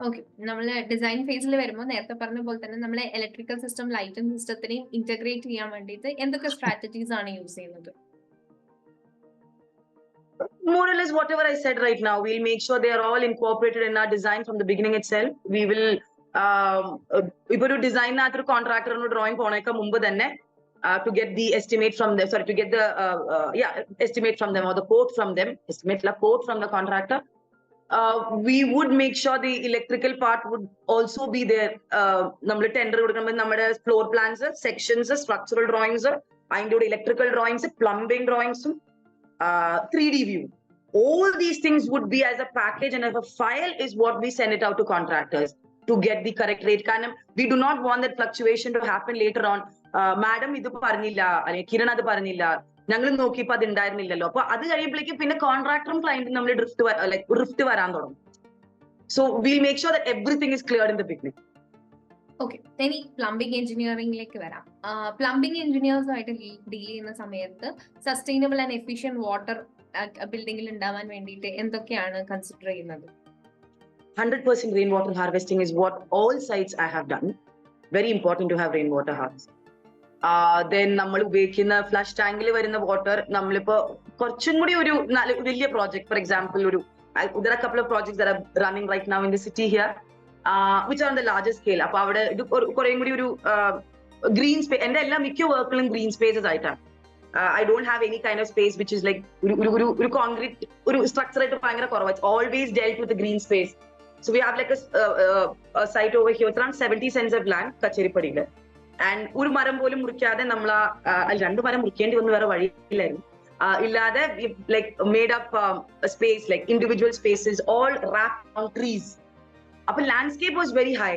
Okay, നമ്മള് design ഫേസിൽ വരുമ്പോൾ നേരത്തെ പറഞ്ഞ പോലെ തന്നെ നമ്മളെ electrical system lighting സിസ്റ്റത്തിനെയും integrate ചെയ്യാൻ വേണ്ടിയിട്ട് എന്തൊക്കെ സ്ട്രാറ്റജീസ് ആണ് യൂസ് ചെയ്യുന്നത്? More or less whatever I said right now, we'll make sure they are all incorporated in our design from the beginning itself. We will ipo oru design nathu contractor no drawing ponekka mumbu thanne to get the estimate from them, to get the estimate from them, or the quote from them, quote from the contractor. We would make sure the electrical part would also be there. നമ്മൾ tender കൊടുക്കുമ്പോൾ നമ്മുടെ floor plans, sections, structural drawings, അതിൻ്റെ കൂടെ electrical drawings, plumbing ഡ്രോയിങ്സും 3D view. All these things would be as a package, and as a file is what we send it out to contractors to get the correct rate. കാരണം we do not want that fluctuation to happen later on. Madam ഇത് പറഞ്ഞില്ല, അല്ലെങ്കിൽ കിരൺ അത് പറഞ്ഞില്ല, ഞങ്ങൾ നോക്കിയപ്പോൾ അത് ഉണ്ടായിരുന്നില്ലല്ലോ. അപ്പൊ അത് കഴിയുമ്പോഴേക്കും പിന്നെ കോൺട്രാക്ടറും ക്ലയന്റും നമ്മൾ ഡ്രിഫ്റ്റ് വരാൻ തുടങ്ങും. So we'll make sure that everything is cleared in the beginning. Okay, ഇനി പ്ലംബിംഗ് എഞ്ചിനീയറിംഗിലേക്ക് വരാം. പ്ലംബിംഗ് എഞ്ചിനീയേഴ്സുമായിട്ട് ഡീൽ ചെയ്യുന്ന സമയത്ത് സസ്റ്റൈനബിൾ ആൻഡ് എഫിഷ്യന്റ് വാട്ടർ ബിൽഡിംഗിൽ ഉണ്ടാവാൻ വേണ്ടിയിട്ട് എന്തൊക്കെയാണ് കൺസിഡർ ചെയ്യുന്നത്? 100% rainwater harvesting is what all sites I have done. Very important to have rainwater harvesting. Then നമ്മൾ ഉപയോഗിക്കുന്ന ഫ്ലഷ് ടാങ്കിൽ വരുന്ന വാട്ടർ നമ്മളിപ്പോ കുറച്ചും കൂടി ഒരു വലിയ project, for example there are a couple of projects that are running right now in the city here, which are on the larger scale. അപ്പൊ അവിടെ ഇത് കുറേ കൂടി ഒരു ഗ്രീൻ സ്പേസ്, എന്റെ എല്ലാ മിക്ക വർക്കുകളും ഗ്രീൻ സ്പേസസ് ആയിട്ടാണ്. I don't have any kind of space which is like ഒരു കോൺക്രീറ്റ് ഒരു സ്ട്രക്ചർ ആയിട്ട് ഭയങ്കര കുറവ്. It's always dealt with the green space. So we have like a site over here. It's around 70 cents of land, കച്ചേരിപ്പടിയില്. And ഒരു മരം പോലും മുറിക്കാതെ നമ്മൾ 2 മരം മുറിക്കേണ്ടി വന്ന് വേറെ വഴിയില്ലായിരുന്നു. ഇല്ലാതെ like made up a space, like individual spaces all wrapped on trees. അപ്പൊ landscape was very high.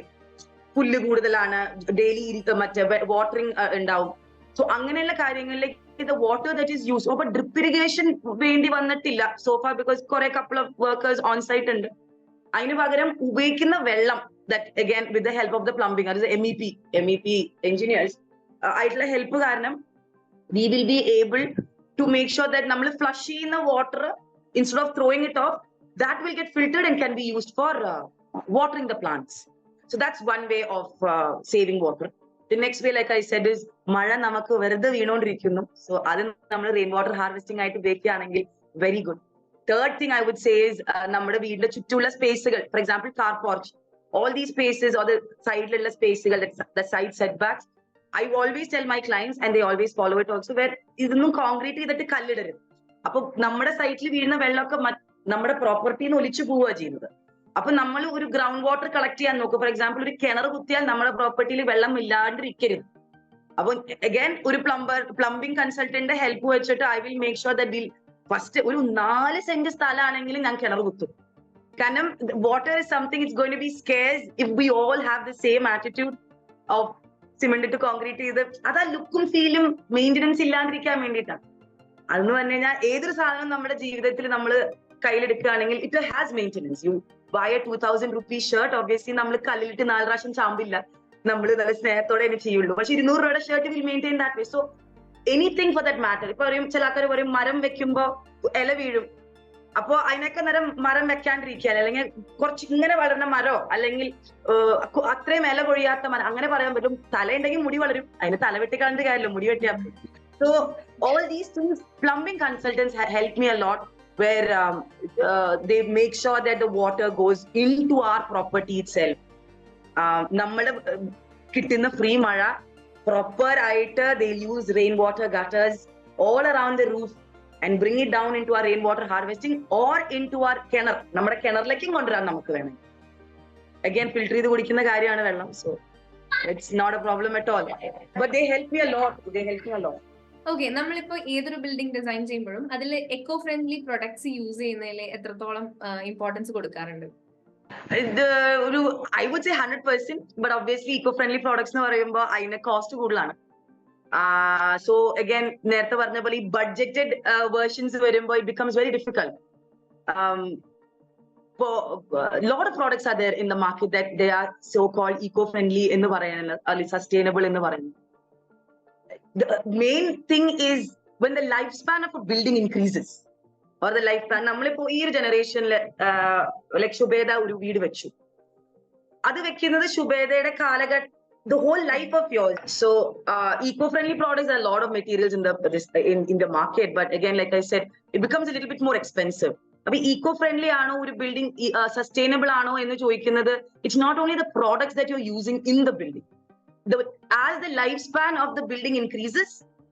പുല്ല് കൂടുതലാണ്, ഡെയിലി മറ്റേ വാട്ടറിങ് ഉണ്ടാവും. സോ അങ്ങനെയുള്ള കാര്യങ്ങളിലേക്ക് the water that is used, അപ്പൊ ഡ്രിപ്പ് ഇറിഗേഷൻ വേണ്ടി വന്നിട്ടില്ല so far, because കുറെ couple of workers on site ഉണ്ട്. അതിന് പകരം ഉപയോഗിക്കുന്ന വെള്ളം, that again with the help of the plumbing, that is MEP engineers ആയിട്ടുള്ള ഹെൽപ്പ് കാരണം we will be able to make sure that നമ്മൾ ഫ്ലഷ് ചെയ്യുന്ന water, instead of throwing it off, that will get filtered and can be used for watering the plants. So that's one way of saving water. The next way, like I said, is മഴ നമുക്ക് വെറുതെ വീണോണ്ടിരിക്കുന്നു. So അത് നമ്മൾ rain water harvesting ആയിട്ട് ഉപയോഗിക്കുകയാണെങ്കിൽ very good. Third thing I would say is നമ്മുടെ വീടിന്റെ ചുറ്റുമുള്ള സ്പേസുകൾ, for example car porch, all these spaces or the സൈഡിലുള്ള സ്പേസുകൾ, the side setbacks, I always tell my clients, and they always follow it also, where ഇതൊന്നും concrete ചെയ്തിട്ട് കല്ലിടരുത്. അപ്പൊ നമ്മുടെ സൈറ്റിൽ വീഴുന്ന വെള്ളമൊക്കെ നമ്മുടെ പ്രോപ്പർട്ടിന്ന് ഒലിച്ചു പോവുക ചെയ്യുന്നത്. അപ്പൊ നമ്മൾ ഒരു ഗ്രൗണ്ട് വാട്ടർ കളക്ട് ചെയ്യാൻ നോക്കും. ഫോർ എക്സാമ്പിൾ ഒരു കിണർ കുത്തിയാൽ നമ്മുടെ പ്രോപ്പർട്ടിയിൽ വെള്ളം ഇല്ലാണ്ടിരിക്കരുത്. അപ്പൊ അഗൈൻ ഒരു പ്ലംബിംഗ് കൺസൾട്ടന്റിന്റെ ഹെൽപ്പ് വെച്ചിട്ട് I will make sure that first ഒരു 4 സെന്റ് സ്ഥലമാണെങ്കിലും ഞാൻ കിണർ കുത്തും. കാരണം water is something it's going to be scarce if we all have the same attitude of cement to concrete ചെയ്ത്. അത് ആ ലുക്കും ഫീലും മെയിന്റനൻസ് ഇല്ലാണ്ടിരിക്കാൻ വേണ്ടിയിട്ടാണ്. അതെന്ന് പറഞ്ഞു കഴിഞ്ഞാൽ ഏതൊരു സാധനം നമ്മുടെ ജീവിതത്തിൽ നമ്മൾ കയ്യിലെടുക്കുകയാണെങ്കിൽ it has maintenance. You buy a 2000 rupees shirt, obviously നമ്മൾ കല്ലിലിട്ട് 4 പ്രാവശ്യം ചാമ്പില്ല, നമ്മൾ നല്ല സ്നേഹത്തോടെ തന്നെ ചെയ്യുള്ളൂ. പക്ഷെ 200 രൂപയുടെ shirt will maintain that way. So anything for that matter. ഇപ്പൊ പറയും, ചില ആൾക്കാർ പറയും മരം വെക്കുമ്പോ ഇല വീഴും, അപ്പോ അതിനൊക്കെ നേരം മരം വെക്കാണ്ടിരിക്കുക, അല്ലെങ്കിൽ കുറച്ച് ഇങ്ങനെ വളരുന്ന മരോ അല്ലെങ്കിൽ അത്രയും ഇല കൊഴിയാത്ത മരം അങ്ങനെ പറയാൻ പറ്റും. തലയുണ്ടെങ്കിൽ മുടി വളരും, അതിന് തല വെട്ടിക്കളഞ്ഞിട്ട് കാര്യമല്ലോ, മുടി വെട്ടിയാൽ. So all these things plumbing consultants help me a lot, where they make sure that the water goes into our property itself. നമ്മുടെ കിട്ടുന്ന ഫ്രീ മഴ പ്രോപ്പർ ആയിട്ട് they'll use rain water gutters all around the roof and bring it down into our rain water harvesting or into our കിണർ. നമ്മുടെ കിണറിലേക്കും കൊണ്ടുവരാൻ നമുക്ക് വേണം. Again filter ചെയ്ത് കുടിക്കുന്ന കാര്യമാണ് വെള്ളം. So it's not a problem at all. But they help me a lot. Okay, നമ്മളിപ്പോ ഏതൊരു ബിൽഡിംഗ് ഡിസൈൻ ചെയ്യുമ്പോഴും അതിൽ എക്കോ ഫ്രണ്ട്ലി പ്രൊഡക്ട്സ് യൂസ് ചെയ്യുന്നതിൽ എത്രത്തോളം ഇമ്പോർട്ടൻസ് കൊടുക്കാറുണ്ട്? ഒരു I would say 100%. But obviously eco friendly products എന്ന് പറയുമ്പോൾ അതിന് കോസ്റ്റ് കൂടുതലാണ്. സോ അഗൈൻ നേരത്തെ പറഞ്ഞ പോലെ ഈ ബഡ്ജറ്റഡ് വേർഷൻസ് വരുമ്പോൾ it becomes very difficult. lot of products are there in the market that they are so called eco friendly എന്ന് പറയുന്നത്, അല്ലെങ്കിൽ സസ്റ്റൈനബിൾ എന്ന് പറയുന്നത്. The main thing is when the lifespan of a building increases, or the lifespan, നമ്മളിപ്പോ ഈ ഒരു ജനറേഷനിൽ like ശുഭേദ ഒരു വീട് വെച്ചു, അത് വെക്കുന്നത് ശുഭേദയുടെ കാലഘട്ടം, the whole life of yours. So eco-friendly products, are a lot of materials in the market, but again, like I said, it becomes a little bit more expensive. അപ്പൊ eco-friendly ആണോ ഒരു ബിൽഡിംഗ്, സസ്റ്റൈനബിൾ ആണോ എന്ന് ചോദിക്കുന്നത്, it's not only the products that you're using in the building. As the lifespan of the building increases,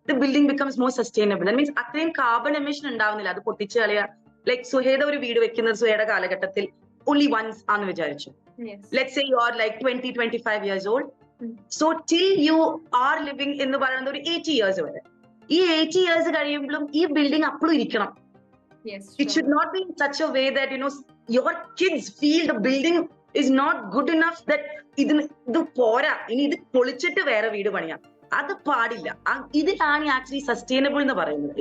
the building becomes more sustainable. That means അത്രയും carbon emission ഉണ്ടാവുന്നില്ല, അത് പൊട്ടിച്ച് കളയുക. ലൈക് സുഹേദ ഒരു വീട് വെക്കുന്നത് സുഹേദ കാലഘട്ടത്തിൽ only once ആണെന്ന് വിചാരിച്ചു. Let's say you are like 20-25 years old. So till you are living എന്ന് പറയുന്നത് ഒരു 80 years വരെ. ഈ 80 years കഴിയുമ്പോഴും ഈ ബിൽഡിംഗ് അപ്പോഴും ഇരിക്കണം. It should not be in such a way that your kids feel the building is not good enough, that ഇത് പോരാ, ഇനി ഇത് പൊളിച്ചിട്ട് വേറെ വീട് പണിയാം. അത് പാടില്ല. ഇതിലാണ് ആക്ച്വലി സസ്റ്റൈനബിൾ എന്ന് പറയുന്നത്.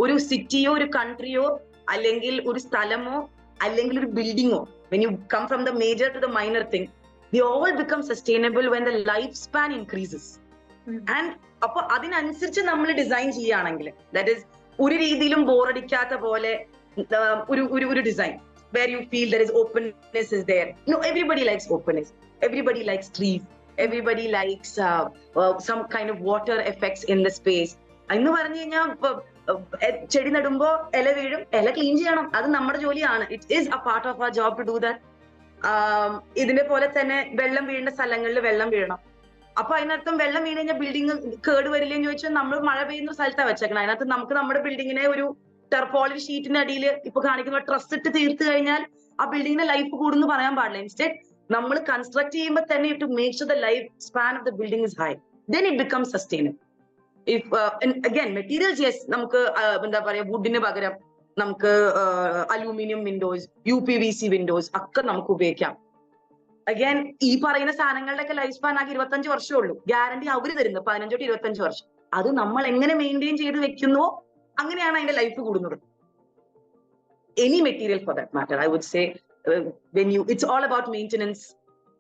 ഒരു സിറ്റിയോ ഒരു കൺട്രിയോ അല്ലെങ്കിൽ ഒരു സ്ഥലമോ അല്ലെങ്കിൽ ഒരു ബിൽഡിങ്ങോ, when you come from the major to the minor thing, they all become sustainable when the lifespan increases. And അപ്പൊ അതിനനുസരിച്ച് നമ്മൾ ഡിസൈൻ ചെയ്യുകയാണെങ്കിൽ, ദാറ്റ് ഈസ് ഒരു രീതിയിലും ബോറടിക്കാത്ത പോലെ ഒരു design where you feel there is openness is there. Everybody likes openness. Everybody likes trees. Everybody likes some kind of water effects in the space. എന്ന് പറഞ്ഞു കഴിഞ്ഞാൽ ചെടി നടുമ്പോ ഇല വീഴും, ഇല ക്ലീൻ ചെയ്യണം, അത് നമ്മുടെ ജോലിയാണ്. It is a part of our job to do that. ഇതിനെ പോലെ തന്നെ വെള്ളം വീഴുന്ന സ്ഥലങ്ങളിൽ വെള്ളം വീഴണം. അപ്പൊ അതിനർത്ഥം വെള്ളം വീണ് കഴിഞ്ഞാൽ ബിൽഡിംഗ് കേട് വരില്ലെന്ന് ചോദിച്ചാൽ നമ്മൾ മഴ പെയ്യുന്ന സ്ഥലത്താണ് വെച്ചേക്കണം. അതിനകത്ത് നമുക്ക് നമ്മുടെ ബിൽഡിങ്ങിനെ ഒരു ടെർപോളിൻ ഷീറ്റിന്റെ അടിയിൽ ഇപ്പൊ കാണിക്കുന്ന ട്രസ് ഇട്ട് തീർത്ത് കഴിഞ്ഞാൽ ആ ബിൽഡിങ്ങിന്റെ ലൈഫ് കൂടുന്നു പറയാൻ പാടില്ല. ഇൻസ്റ്റെഡ് നമ്മൾ കൺസ്ട്രക്ട് ചെയ്യുമ്പോൾ തന്നെ to make sure the life span of the building is high, then it becomes sustainable. If again materials, yes, നമുക്ക് എന്താ പറയാ, വുഡിന് പകരം നമുക്ക് അലൂമിനിയം വിൻഡോസ്, UPVC വിൻഡോസ് ഒക്കെ നമുക്ക് ഉപയോഗിക്കാം. അഗൈൻ ഈ പറയുന്ന സാധനങ്ങളുടെ ഒക്കെ ലൈഫ് സ്പാൻ ആകെ 25 വർഷമേ ഉള്ളൂ. ഗ്യാരണ്ടി അവര് തരുന്നത് 15 to 25 വർഷം. അത് നമ്മൾ എങ്ങനെ മെയിൻറ്റെയിൻ ചെയ്ത് വെക്കുന്നുവോ അങ്ങനെയാണ് അതിന്റെ ലൈഫ് കൂടുന്നത്. Any material for that matter, I would say, it's all about maintenance.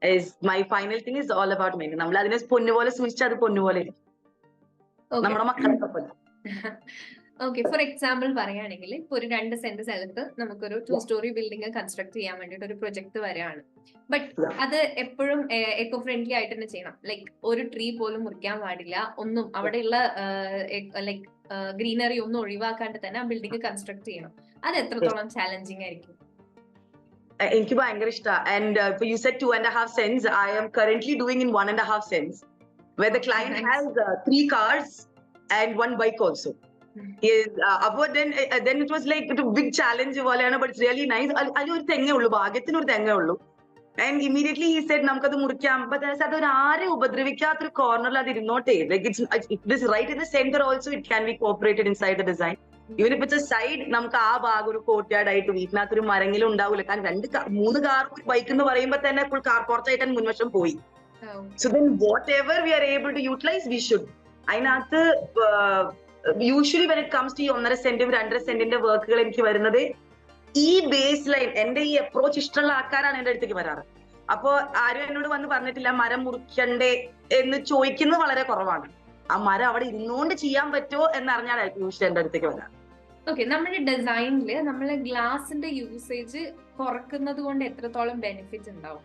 Is my final thing is all about maintenance. നമ്മൾ അതിനെ പൊന്നുപോലെ സൂക്ഷിച്ചാൽ അത് പൊന്നുപോലെ ഇരിക്കും, നമ്മുടെ മക്കളൊക്കെ പോലെ. ഓക്കെ, ഫോർ എക്സാമ്പിൾ പറയുകയാണെങ്കിൽ ഇപ്പൊ ഒരു 2 സെന്റ് സ്ഥലത്ത് നമുക്കൊരു 2 സ്റ്റോറി ബിൽഡിംഗ് കൺസ്ട്രക്ട് ചെയ്യാൻ വേണ്ടിയിട്ട് ഒരു പ്രൊജക്ട് വരികയാണ്. ബട്ട് അത് എപ്പോഴും എക്കോ ഫ്രണ്ട്ലി ആയിട്ട് തന്നെ ചെയ്യണം. ലൈക്ക് ഒരു ട്രീ പോലും മുറിക്കാൻ പാടില്ല, ഒന്നും അവിടെയുള്ള ലൈക്ക് ഗ്രീനറി ഒന്നും ഒഴിവാക്കാണ്ട് തന്നെ ആ ബിൽഡിംഗ് കൺസ്ട്രക്ട് ചെയ്യണം. അത് എത്രത്തോളം ചാലഞ്ചിങ് ആയിരിക്കും? എനിക്ക് ഭയങ്കര ഇഷ്ടമാണ്. And you said 2.5 cents. I am currently doing in 1.5 cents, where the client has 3 cars and 1 bike also. അപ്പൊ then it was like a big challenge പോലെയാണ്, but it's really nice. അതിലൊരു തെങ്ങേ ഉള്ളൂ, ഭാഗ്യത്തിന് ഒരു തെങ്ങേ ഉള്ളൂ. And immediately he said നമുക്കത് മുറിക്കാം, but അതൊരു ആരെ ഉപദ്രവിക്കാത്തൊരു കോർണറിൽ അത് ഇരുന്നോട്ടെ. Like it is right in the center also, it can be incorporated inside the design. Even if it's a side, നമുക്ക് ആ ഭാഗം ഒരു കോർട്ട്യാർഡ് ആയിട്ട് വീട്ടിനകത്തൊരു മരങ്ങളും ഉണ്ടാവില്ല. കാരണം 3 കാർ ബൈക്ക് എന്ന് പറയുമ്പോൾ തന്നെ ഫുൾ കാർ പോർട്ടായിട്ട് മുൻവശം പോയി. So then whatever we are able to utilize, we should. അതിനകത്ത് usually when it comes to ഈ 1.5 സെന്റും 2.5 സെന്റിന്റെ വർക്കുകൾ എനിക്ക് വരുന്നത് ഈ ബേസ് ലൈൻ, എന്റെ ഈ അപ്രോച്ച് ഇഷ്ടമുള്ള ആൾക്കാരാണ് എന്റെ അടുത്തേക്ക് വരാറ്. അപ്പോ ആരും എന്നോട് വന്ന് പറഞ്ഞിട്ടില്ല മരം മുറിക്കണ്ടേ എന്ന് ചോദിക്കുന്നത് വളരെ കുറവാണ്. ആ മരം അവിടെ ഇരുന്നുകൊണ്ട് ചെയ്യാൻ പറ്റുമോ എന്നറിഞ്ഞാലായിരിക്കും യൂഷ്വലി എന്റെ അടുത്തേക്ക് വരാറ്. ഓക്കെ, നമ്മുടെ ഡിസൈനില് നമ്മള് ഗ്ലാസിന്റെ യൂസേജ് കുറക്കുന്നത് കൊണ്ട് എത്രത്തോളം ബെനിഫിറ്റ് ഉണ്ടാവും?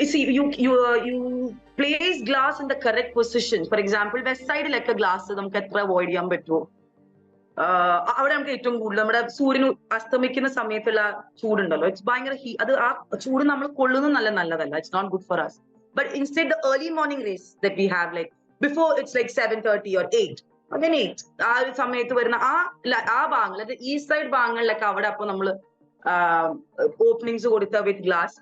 See, you place glass in the correct position. For example, west side like a glass നമുക്ക് എത്ര അവോയ്ഡ് ചെയ്യാൻ പറ്റുമോ, അവിടെ നമുക്ക് ഏറ്റവും കൂടുതൽ നമ്മുടെ സൂര്യൻ അസ്തമിക്കുന്ന സമയത്തുള്ള ചൂടുണ്ടല്ലോ, ഇറ്റ്സ് ഭയങ്കര അത് ആ ചൂട് നമ്മൾ കൊള്ളുന്നത് നല്ലതല്ല. It's not good for us. But instead the early morning rays that we have, like before it's like 7:30 or 8, again 8, ആ ഒരു സമയത്ത് വരുന്ന ആ ഭാഗങ്ങൾ, അത് ഈസ്റ്റ് സൈഡ് ഭാഗങ്ങളിലൊക്കെ അവിടെ അപ്പൊ നമ്മള് ഓപ്പണിങ്സ് കൊടുത്ത with glass,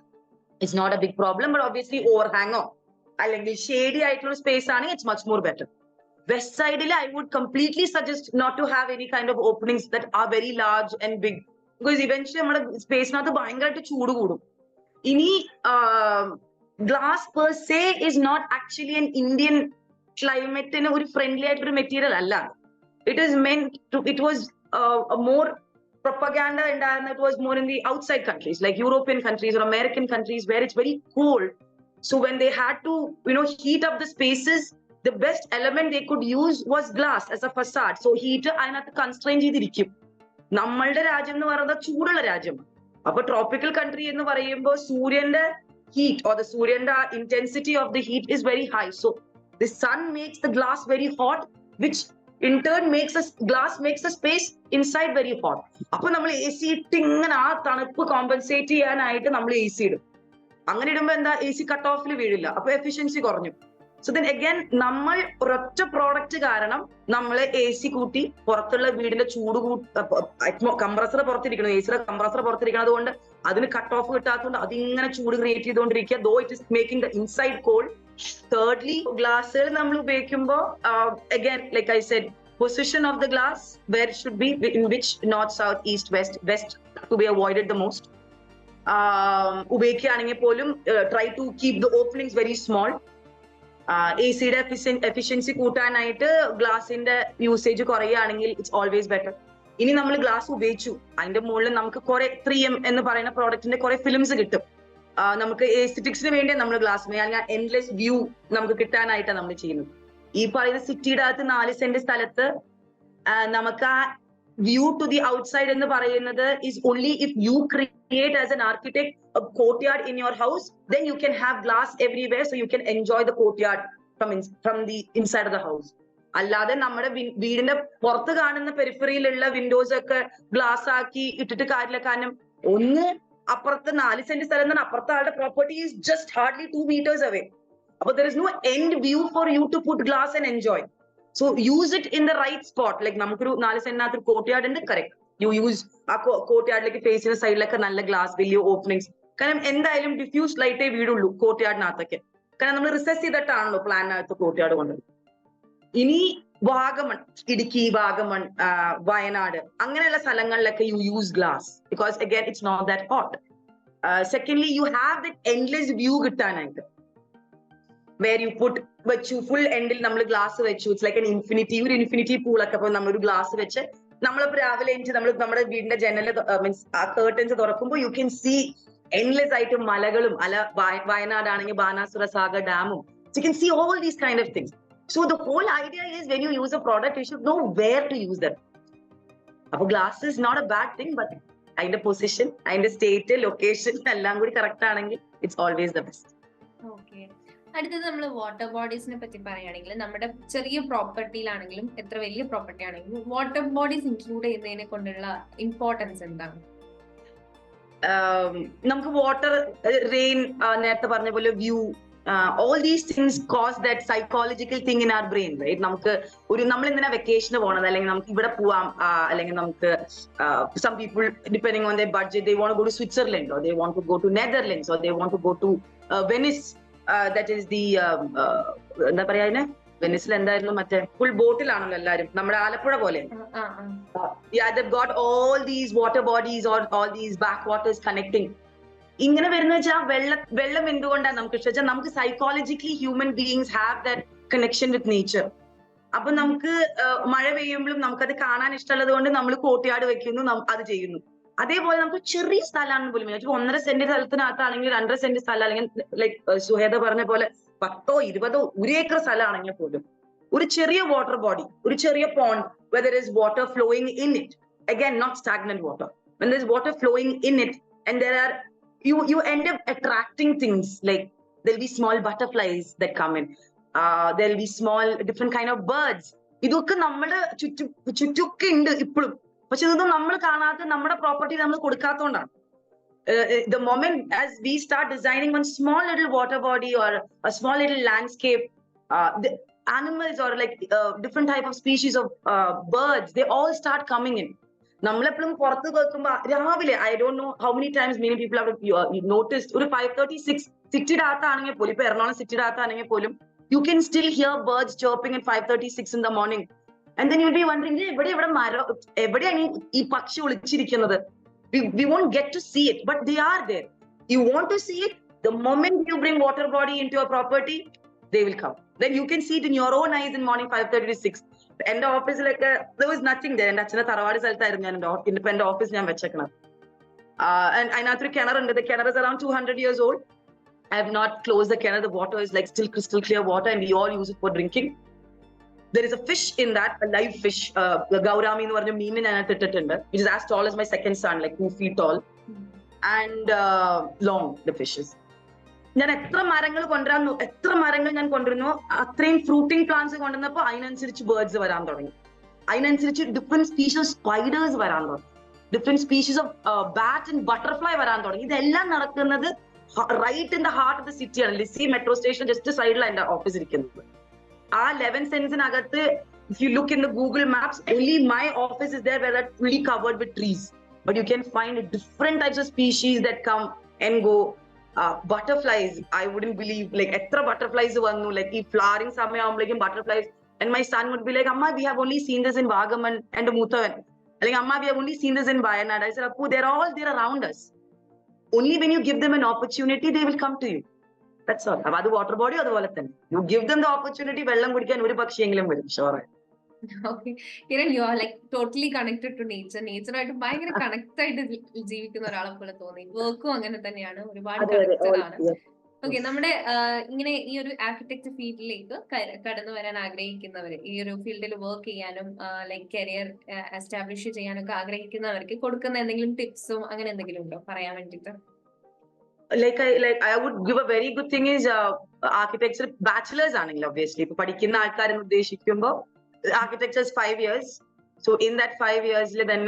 it's not a big problem. But obviously ഓവർഹാങ്ങോ അല്ലെങ്കിൽ ഷേഡി ആയിട്ടുള്ള സ്പേസ് ആണെങ്കിൽ it's much more better. West side, I would completely suggest not to have any kind of openings that are very large and big, because eventually നമ്മുടെ സ്പേസിനകത്ത് ഭയങ്കരമായിട്ട് ചൂട് കൂടും. ഇനി glass per se is not actually an Indian ക്ലൈമറ്റിന് ഒരു friendly ആയിട്ടൊരു material അല്ല. It is meant to, it was a more propaganda ഉണ്ടായിരുന്ന, it was more in the outside countries like European countries or American countries where it's very cold. So when they had to, heat up the spaces, the best element they could use was glass as a facade. So heat അതിനകത്ത് constrain ചെയ്തിരിക്കും. നമ്മളുടെ രാജ്യം എന്ന് പറയുന്നത് ചൂടുള്ള രാജ്യം. അപ്പൊ tropical country എന്ന് പറയുമ്പോൾ സൂര്യന്റെ heat or the സൂര്യന്റെ intensity of the heat is very high. So the sun makes the glass very hot, which in turn glass makes the space inside very hot. അപ്പൊ നമ്മൾ AC ഇട്ട് ഇങ്ങനെ ആ തണുപ്പ് കോമ്പൻസേറ്റ് ചെയ്യാനായിട്ട് നമ്മൾ AC ഇടും. അങ്ങനെ ഇടുമ്പോ എന്താ, AC കട്ട് ഓഫിൽ വീഴില്ല, അപ്പൊ എഫിഷ്യൻസി കുറഞ്ഞു. സോ ദെൻ അഗൈൻ നമ്മൾ ഒരൊറ്റ പ്രോഡക്റ്റ് കാരണം നമ്മൾ AC കൂട്ടി പുറത്തുള്ള വീടിന്റെ ചൂട് കംപ്രസർ പുറത്തിരിക്കണം, ACയുടെ കംപ്രസർ പുറത്തിരിക്കണം. അതുകൊണ്ട് അതിന് കട്ട് ഓഫ് കിട്ടാത്തതുകൊണ്ട് അതിങ്ങനെ ചൂട് ക്രിയേറ്റ് ചെയ്തുകൊണ്ടിരിക്കുക, though it is making the inside cold. Thirdly, ഗ്ലാസ്സുകൾ നമ്മൾ ഉപയോഗിക്കുമ്പോൾ again like I said, position of the glass, where it should be, in which north, south, east, west to be avoided the most. ഉപയോഗിക്കുകയാണെങ്കിൽ പോലും try to keep the openings very small. ACയുടെ efficiency കൂട്ടാനായിട്ട് ഗ്ലാസിന്റെ usage കുറയുകയാണെങ്കിൽ it's always better. ഇനി നമ്മൾ glass ഉപയോഗിച്ചു, അതിന്റെ മുകളിൽ നമുക്ക് കുറെ 3M എന്ന് പറയുന്ന പ്രോഡക്റ്റിന്റെ കുറെ ഫിലിംസ് കിട്ടും. നമുക്ക് എസ്തെറ്റിക്സിന് വേണ്ടി നമ്മൾ ഗ്ലാസ് എൻഡ്ലെസ് വ്യൂ നമുക്ക് കിട്ടാനായിട്ടാണ് നമ്മൾ ചെയ്യുന്നത്. ഈ പറയുന്ന സിറ്റിയുടെ അകത്ത് 4 സെന്റ് സ്ഥലത്ത് നമുക്ക് ആ വ്യൂ ടു ദി ഔട്ട്സൈഡ് എന്ന് പറയുന്നത് is only if you create as an architect a courtyard in your house, then you can have glass everywhere, so you can enjoy the courtyard from the inside of the house. അല്ലാതെ നമ്മുടെ വീടിന്റെ പുറത്ത് കാണുന്ന പെരിഫറിയിലുള്ള Windows ഒക്കെ glass ആക്കി ഇട്ടിട്ട് കാര്യമില്ല. കാരണം ഒന്ന്, അപ്പുറത്ത് 4 സെന്റ് സ്ഥലം തന്നെ അപ്പുറത്തെ ആളുടെ property is just hardly 2 meters away. അപ്പൊ there is no end view for you to put glass and enjoy. So use it in the right spot. Like നമുക്കൊരു 4 സെന്റിനകത്ത് കോർട്ട്യാർഡ് ഉണ്ട്, കറക്റ്റ് യു യൂസ് ആ കോർട്ട്യാർഡിലേക്ക് face ചെയ്യുന്ന സൈഡിലൊക്കെ നല്ല glass, വലിയ openings. കാരണം എന്തായാലും ഡിഫ്യൂസ് ലൈറ്റേ വീടുള്ളൂ കോർട്ട്യാർഡിനകത്തൊക്കെ. കാരണം നമ്മൾ റിസർച്ച് ചെയ്തിട്ടാണല്ലോ പ്ലാനിനകത്ത് കോർട്ട്യാർഡ് കൊണ്ടത്. ഇനി വാഗമൺ, ഇടുക്കി, വാഗമൺ, വയനാട് അങ്ങനെയുള്ള സ്ഥലങ്ങളിലൊക്കെ you use glass because again it's not that hot. Secondly, you have that endless view കിട്ടാനായിട്ട് where you put വെച്ചു ഫുൾ എൻഡിൽ നമ്മൾ ഗ്ലാസ് വെച്ചു. ഇറ്റ്സ് ലൈക്ക് ഒരു ഇൻഫിനിറ്റി പൂളൊക്കെ. അപ്പൊ നമ്മളൊരു ഗ്ലാസ് വെച്ച് നമ്മളിപ്പോ രാവിലെ എനിക്ക് നമ്മുടെ വീടിന്റെ ജനല് മീൻസ് ആ കേർട്ടൻസ് തുറക്കുമ്പോൾ യു ക്യാൻ സീ എൻഡ്ലെസ് ആയിട്ട് മലകളും വയനാടാണെങ്കിൽ ബാനാസുര സാഗർ ഡാമും. You can see all these kind of things. So the whole idea is when you use a product, you should know where to use them. അപ്പൊ glass is not a bad thing, but അതിന്റെ position, അതിന്റെ state, location എല്ലാം കൂടി correct ആണെങ്കിൽ it's always the best. Okay, അടുത്തത് നമ്മൾ water ബോഡീസിനെ പറ്റി പറയുകയാണെങ്കിൽ നമ്മുടെ ചെറിയ പ്രോപ്പർട്ടിയിലാണെങ്കിലും എത്ര വലിയ പ്രോപ്പർട്ടി ആണെങ്കിലും വാട്ടർ ബോഡീസ് ഇൻക്ലൂഡ് ചെയ്യുന്നതിനെ കൊണ്ടുള്ള ഇമ്പോർട്ടൻസ് എന്താണ്? നമുക്ക് വാട്ടർ, റെയിൻ, നേരത്തെ പറഞ്ഞ പോലെ view, all these things cause that psychological thing in our brain, right? നമുക്ക് നമ്മൾ എന്തിനാ വെക്കേഷന് പോണത്, അല്ലെങ്കിൽ നമുക്ക് ഇവിടെ പോവാം, അല്ലെങ്കിൽ നമുക്ക് some people depending on their budget they want to go to Switzerland, or they want to go to Netherlands, or they want to go to Venice, that is the എന്താ പറയാ, വെനിസിൽ എന്തായിരുന്നു മറ്റേ ഫുൾ ബോട്ടിലാണല്ലോ എല്ലാരും, നമ്മുടെ ആലപ്പുഴ പോലെ. Yeah, they've got all these water bodies or all these backwaters connecting. ഇങ്ങനെ വരുന്ന വെച്ചാൽ വെള്ളം എന്തുകൊണ്ടാണ് നമുക്ക് ഇഷ്ടം വെച്ചാൽ നമുക്ക് psychologically human beings have that connection with nature. അപ്പൊ നമുക്ക് മഴ പെയ്യുമ്പോഴും നമുക്കത് കാണാൻ ഇഷ്ടമുള്ളത് കൊണ്ട് നമ്മൾ കോട്ടയാട് വെക്കുന്നു, അത് ചെയ്യുന്നു. അതേപോലെ നമുക്ക് ചെറിയ സ്ഥലമാണെന്ന് പോലും 1.5 സെന്റ് സ്ഥലത്തിനകത്താണെങ്കിൽ 2.5 സെന്റ് സ്ഥലം, അല്ലെങ്കിൽ ലൈക്ക് സുഹേദ പറഞ്ഞ പോലെ 10 20 1 ഏക്കർ സ്ഥലമാണെങ്കിൽ പോലും ഒരു ചെറിയ വാട്ടർ ബോഡി, ഒരു ചെറിയ pond, where there is water flowing in it, again not stagnant water, when there is water flowing in it and there are you end up attracting things, like there'll be small butterflies that come in, there'll be small different kind of birds. ഇതൊക്കെ നമ്മുടെ ചുറ്റൊക്കെ ഉണ്ട് ഇപ്പോഴും, പക്ഷെ ഇതൊന്നും നമ്മൾ കാണാത്ത, നമ്മുടെ property നമ്മൾ കൊടുക്കാത്തതുകൊണ്ടാണ്. The moment as we start designing one small little water body or a small little landscape, the animals or like different type of species of birds, they all start coming in. നമ്മളെപ്പോഴും പുറത്ത് കേൾക്കുമ്പോ രാവിലെ, I don't know how many times many people have noticed, ഒരു 5:36 സിറ്റിയുടെ അകത്താണെങ്കിൽ പോലും, ഇപ്പൊ എറണാകുളം സിറ്റിയുടെ അകത്താണെങ്കിൽ പോലും you can still hear birds chirping at 5:36 in the morning, and then you'll be wondering, എവിടെ മരം, എവിടെയാണ് ഈ പക്ഷി ഒളിച്ചിരിക്കുന്നത്? We won't get to see it, but they are there. You want to see it, the moment you bring water body into your property, they will come. Then you can see it in your own eyes in morning 5:36. എന്റെ ഓഫീസിലൊക്കെ there was nothing there. എന്റെ അച്ഛന്റെ തറവാട് സ്ഥലത്തായിരുന്നു ഞാൻ എന്റെ office ഞാൻ വെച്ചേക്കണം. അതിനകത്തൊരു കിണറുണ്ട്. The കിണർ is around 200 years old. I have not closed the kinar. The water is like still crystal clear water, and we all use it for drinking. There is a fish in that, a live fish, gaurami എന്ന് പറഞ്ഞ മീൻ അതിനകത്ത് ഇട്ടിട്ടുണ്ട്, which is as tall as my second son, like 2 feet tall, and long the fish is. ഞാൻ എത്ര മരങ്ങൾ ഞാൻ കൊണ്ടുവരുന്നു, അത്രയും ഫ്രൂട്ടിംഗ് പ്ലാന്റ്സ് കൊണ്ടുവന്നപ്പോ അതിനനുസരിച്ച് ബേർഡ്സ് വരാൻ തുടങ്ങി, അതിനനുസരിച്ച് ഡിഫറെന്റ് സ്പീഷീസ് ഓഫ് സ്പൈഡേഴ്സ് വരാൻ തുടങ്ങി, different species of bat and butterfly വരാൻ തുടങ്ങി. ഇതെല്ലാം നടക്കുന്നത് right in the heart of the സിറ്റിയാണ്. ലിസി മെട്രോ സ്റ്റേഷൻ ജസ്റ്റ് സൈഡിലാണ് എന്റെ ഓഫീസ് ഇരിക്കുന്നത്. ആ 11 സെന്റ്സിനകത്ത്, if you look in the Google Maps, only my office is there where that's fully covered with trees. But you can find different types of species that come and go. Butterflies, I wouldn't believe, like etra butterflies vannu, like ee flowering samayamulekkum butterflies, and my son would be like, Amma, we have only seen this in Vagaman and Muthavan. Like, Amma, we have only seen this in Wayanad. I said, Appu, they're all there around us. Only when you give them an opportunity, they will come to you. That's all. Adu water body aduvole thanne, you give them the opportunity, vellam kudikkan oru pakshiyengilum varum, sure. Okay, Kiran, you are like totally connected to nature. Nature ആയിട്ട് ഭയങ്കര connect ആയിട്ട് ജീവിക്കുന്ന ഒരാളെ പോലെ തോന്നി. വർക്കും അങ്ങനെ തന്നെയാണ്, ഒരുപാട് കണക്റ്റഡ് ആണ്. ഓക്കെ, നമ്മുടെ ഇങ്ങനെ ഈ ഒരു ആർക്കിടെക്ചർ ഫീൽഡിലേക്ക് കടന്നു വരാൻ ആഗ്രഹിക്കുന്നവര്, ഈ ഒരു ഫീൽഡിൽ വർക്ക് ചെയ്യാനും ലൈക്ക് കരിയർ എസ്റ്റാബ്ലിഷ് ചെയ്യാനൊക്കെ ആഗ്രഹിക്കുന്നവർക്ക് കൊടുക്കുന്ന എന്തെങ്കിലും ടിപ്സും അങ്ങനെ എന്തെങ്കിലും ഉണ്ടോ പറയാൻ വേണ്ടിട്ട്? Like I would give a very good thing is architecture bachelors ആണെങ്കിൽ obviously ഇപ്പൊ പഠിക്കുന്ന ആൾക്കാരെന്ന് ഉദ്ദേശിക്കുമ്പോൾ architecture is 5 years. So in that 5 years then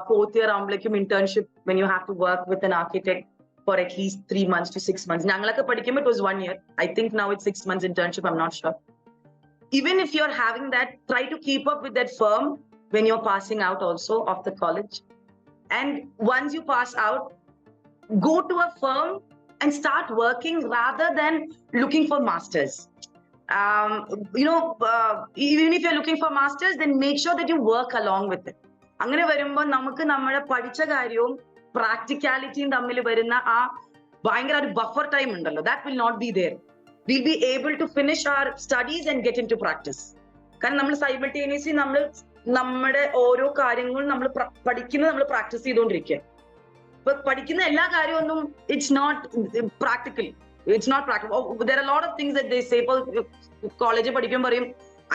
4th year ആവുമ്പോഴേക്കും internship, when you have to work with an architect for at least 3 months to 6 months. ഞങ്ങളൊക്കെ പഠിക്കുമ്പോൾ it was 1 year. I think now it's 6 months internship, I'm not sure. Even if you're having that, try to keep up with that firm when you're passing out also of the college. And once you pass out, go to a firm and start working rather than looking for masters. Even if you're looking for masters, then make sure that you work along with it. അങ്ങനെ വരുമ്പോൾ നമുക്ക് നമ്മുടെ പഠിച്ച കാര്യവും പ്രാക്ടിക്കാലിറ്റിയും തമ്മിൽ വരുന്ന ആ ഭയങ്കര ഒരു ബഫർ ടൈം ഉണ്ടല്ലോ, that will not be there. We'll be able to finish our studies and get into practice. കാരണം നമ്മൾ സൈമൾട്ടേനിയസ്ലി നമ്മുടെ ഓരോ കാര്യങ്ങളും നമ്മൾ പഠിക്കുന്നത് നമ്മൾ പ്രാക്ടീസ് ചെയ്തുകൊണ്ടിരിക്കുക. ഇപ്പൊ പഠിക്കുന്ന എല്ലാ കാര്യമൊന്നും it's not practical. There are a lot of things that they say. College പഠിക്കുമ്പോൾ പറയും,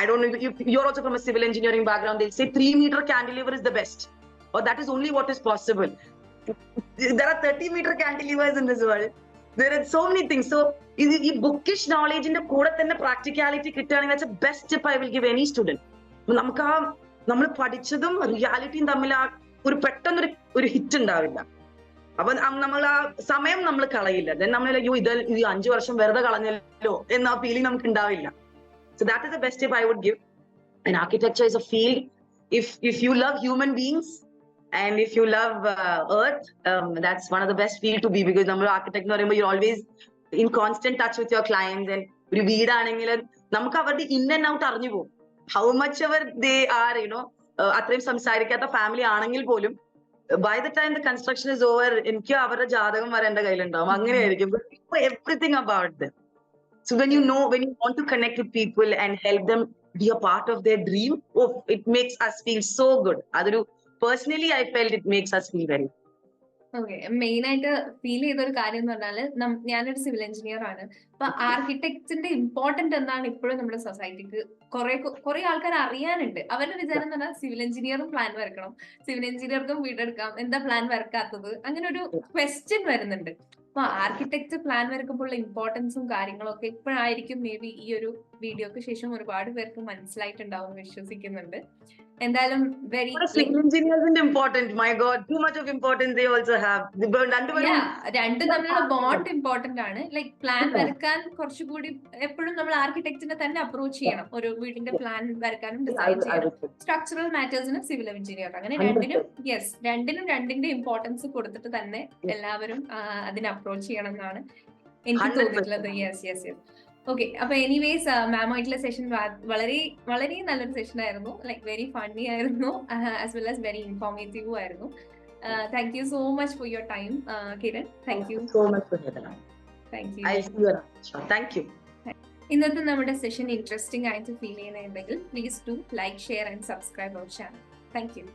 I don't know if you're also from a civil engineering background, they'll say 3-meter cantilever is the best, or that is only what is possible. There are 30-meter cantilevers in this world. There are so many things. So ഈ bookish knowledge ന്റെ കൂടെ തന്നെ practicality കിട്ടുകയാണെങ്കിൽ that's the best tip I will give any student. നമുക്ക് നമ്മൾ പഠിച്ചതും റിയാലിറ്റിയും തമ്മിൽ ഒരു പെട്ടെന്നൊരു ഹിറ്റ് ഉണ്ടാവില്ല. അപ്പൊ നമ്മൾ ആ സമയം നമ്മൾ കളയില്ല. ദെൻ നമ്മൾ അയ്യോ ഇത് ഈ 5 വർഷം വെറുതെ കളഞ്ഞല്ലോ എന്ന ആ ഫീലിംഗ് നമുക്ക് ഉണ്ടാവില്ല. So that is the best tip I would give. And architecture is a field, if you love human beings and if you love earth, that's one of the best field to be, because നമ്മൾ architect എന്ന് പറയുമ്പോൾ you're always in constant touch with your clients. And ഒരു വീടാണെങ്കിൽ നമുക്ക് അവരുടെ in and out അറിഞ്ഞു പോകും. How much അവർ they are അത്രയും സംസാരിക്കാത്ത ഫാമിലി ആണെങ്കിൽ പോലും by the time the construction is over എനിക്ക് അവരുടെ ജാതകം വരെ എന്റെ കയ്യിലുണ്ടാവും. അങ്ങനെയായിരിക്കും. Everything about them. So when you want to connect with people and help them be a part of their dream, it makes us feel so good. Adoru personally I felt it makes us feel very. Okay, main ആയിട്ട് feel ചെയ്ത ഒരു കാര്യം എന്ന് പറഞ്ഞാല് ഞാനൊരു civil engineer ആണ്. അപ്പൊ ആർക്കിടെക്റ്റിന്റെ important എന്താണ് ഇപ്പോഴും നമ്മുടെ സൊസൈറ്റിക്ക് കുറെ ആൾക്കാർ അറിയാനുണ്ട്. അവരുടെ വിചാരം എന്ന് പറഞ്ഞാൽ സിവിൽ എഞ്ചിനീയറും പ്ലാൻ വരക്കണം, സിവിൽ എഞ്ചിനീയർക്കും വീടെടുക്കാം, എന്താ പ്ലാൻ വരക്കാത്തത്, അങ്ങനെ ഒരു ക്വസ്റ്റ്യൻ വരുന്നുണ്ട്. അപ്പൊ ആർക്കിടെക്ചർ പ്ലാൻ വരക്കുമ്പോഴുള്ള ഇമ്പോർട്ടൻസും കാര്യങ്ങളും ഒക്കെ ഇപ്പോഴായിരിക്കും മേ ബി ഈ ഒരു വീഡിയോക്ക് ശേഷം ഒരുപാട് പേർക്ക് മനസ്സിലായിട്ടുണ്ടാവും എന്ന് വിശ്വസിക്കുന്നുണ്ട്. എന്തായാലും വെരി രണ്ടും തമ്മിലുള്ള ബോണ്ട് ഇമ്പോർട്ടന്റ് ആണ്. ലൈക് പ്ലാൻ വരക്കാൻ കുറച്ചുകൂടി എപ്പോഴും നമ്മൾ ആർക്കിടെക്റ്റിനെ തന്നെ അപ്രോച്ച് ചെയ്യണം. ഒരു വീടിന്റെ പ്ലാൻ വരക്കാനും ഡിസൈൻ ചെയ്യണം. സ്ട്രക്ചറൽ മാറ്റേഴ്സിന് സിവിൽ എഞ്ചിനീയർ, അങ്ങനെ രണ്ടിന്റെ ഇമ്പോർട്ടൻസ് കൊടുത്തിട്ട് തന്നെ എല്ലാവരും അതിനെ അപ്രോച്ച് ചെയ്യണം എന്നാണ് എനിക്ക് തോന്നിയിട്ടുള്ളത്. യെസ്. ഓക്കെ, അപ്പൊ എനിവേസ് മാമായിട്ടുള്ള സെഷൻ വളരെ വളരെ നല്ലൊരു സെഷൻ ആയിരുന്നു. ലൈക് വെരി ഫണ്ണി ആയിരുന്നു, as well as very informative ആയിരുന്നു. Thank you so much for your time Kiran. Thank you so much. ഇന്നത്തെ നമ്മുടെ സെഷൻ ഇൻട്രസ്റ്റിംഗ് ആയിട്ട് ഫീൽ ചെയ്യുന്നുണ്ടെങ്കിൽ please do like, share and subscribe our channel. Thank U.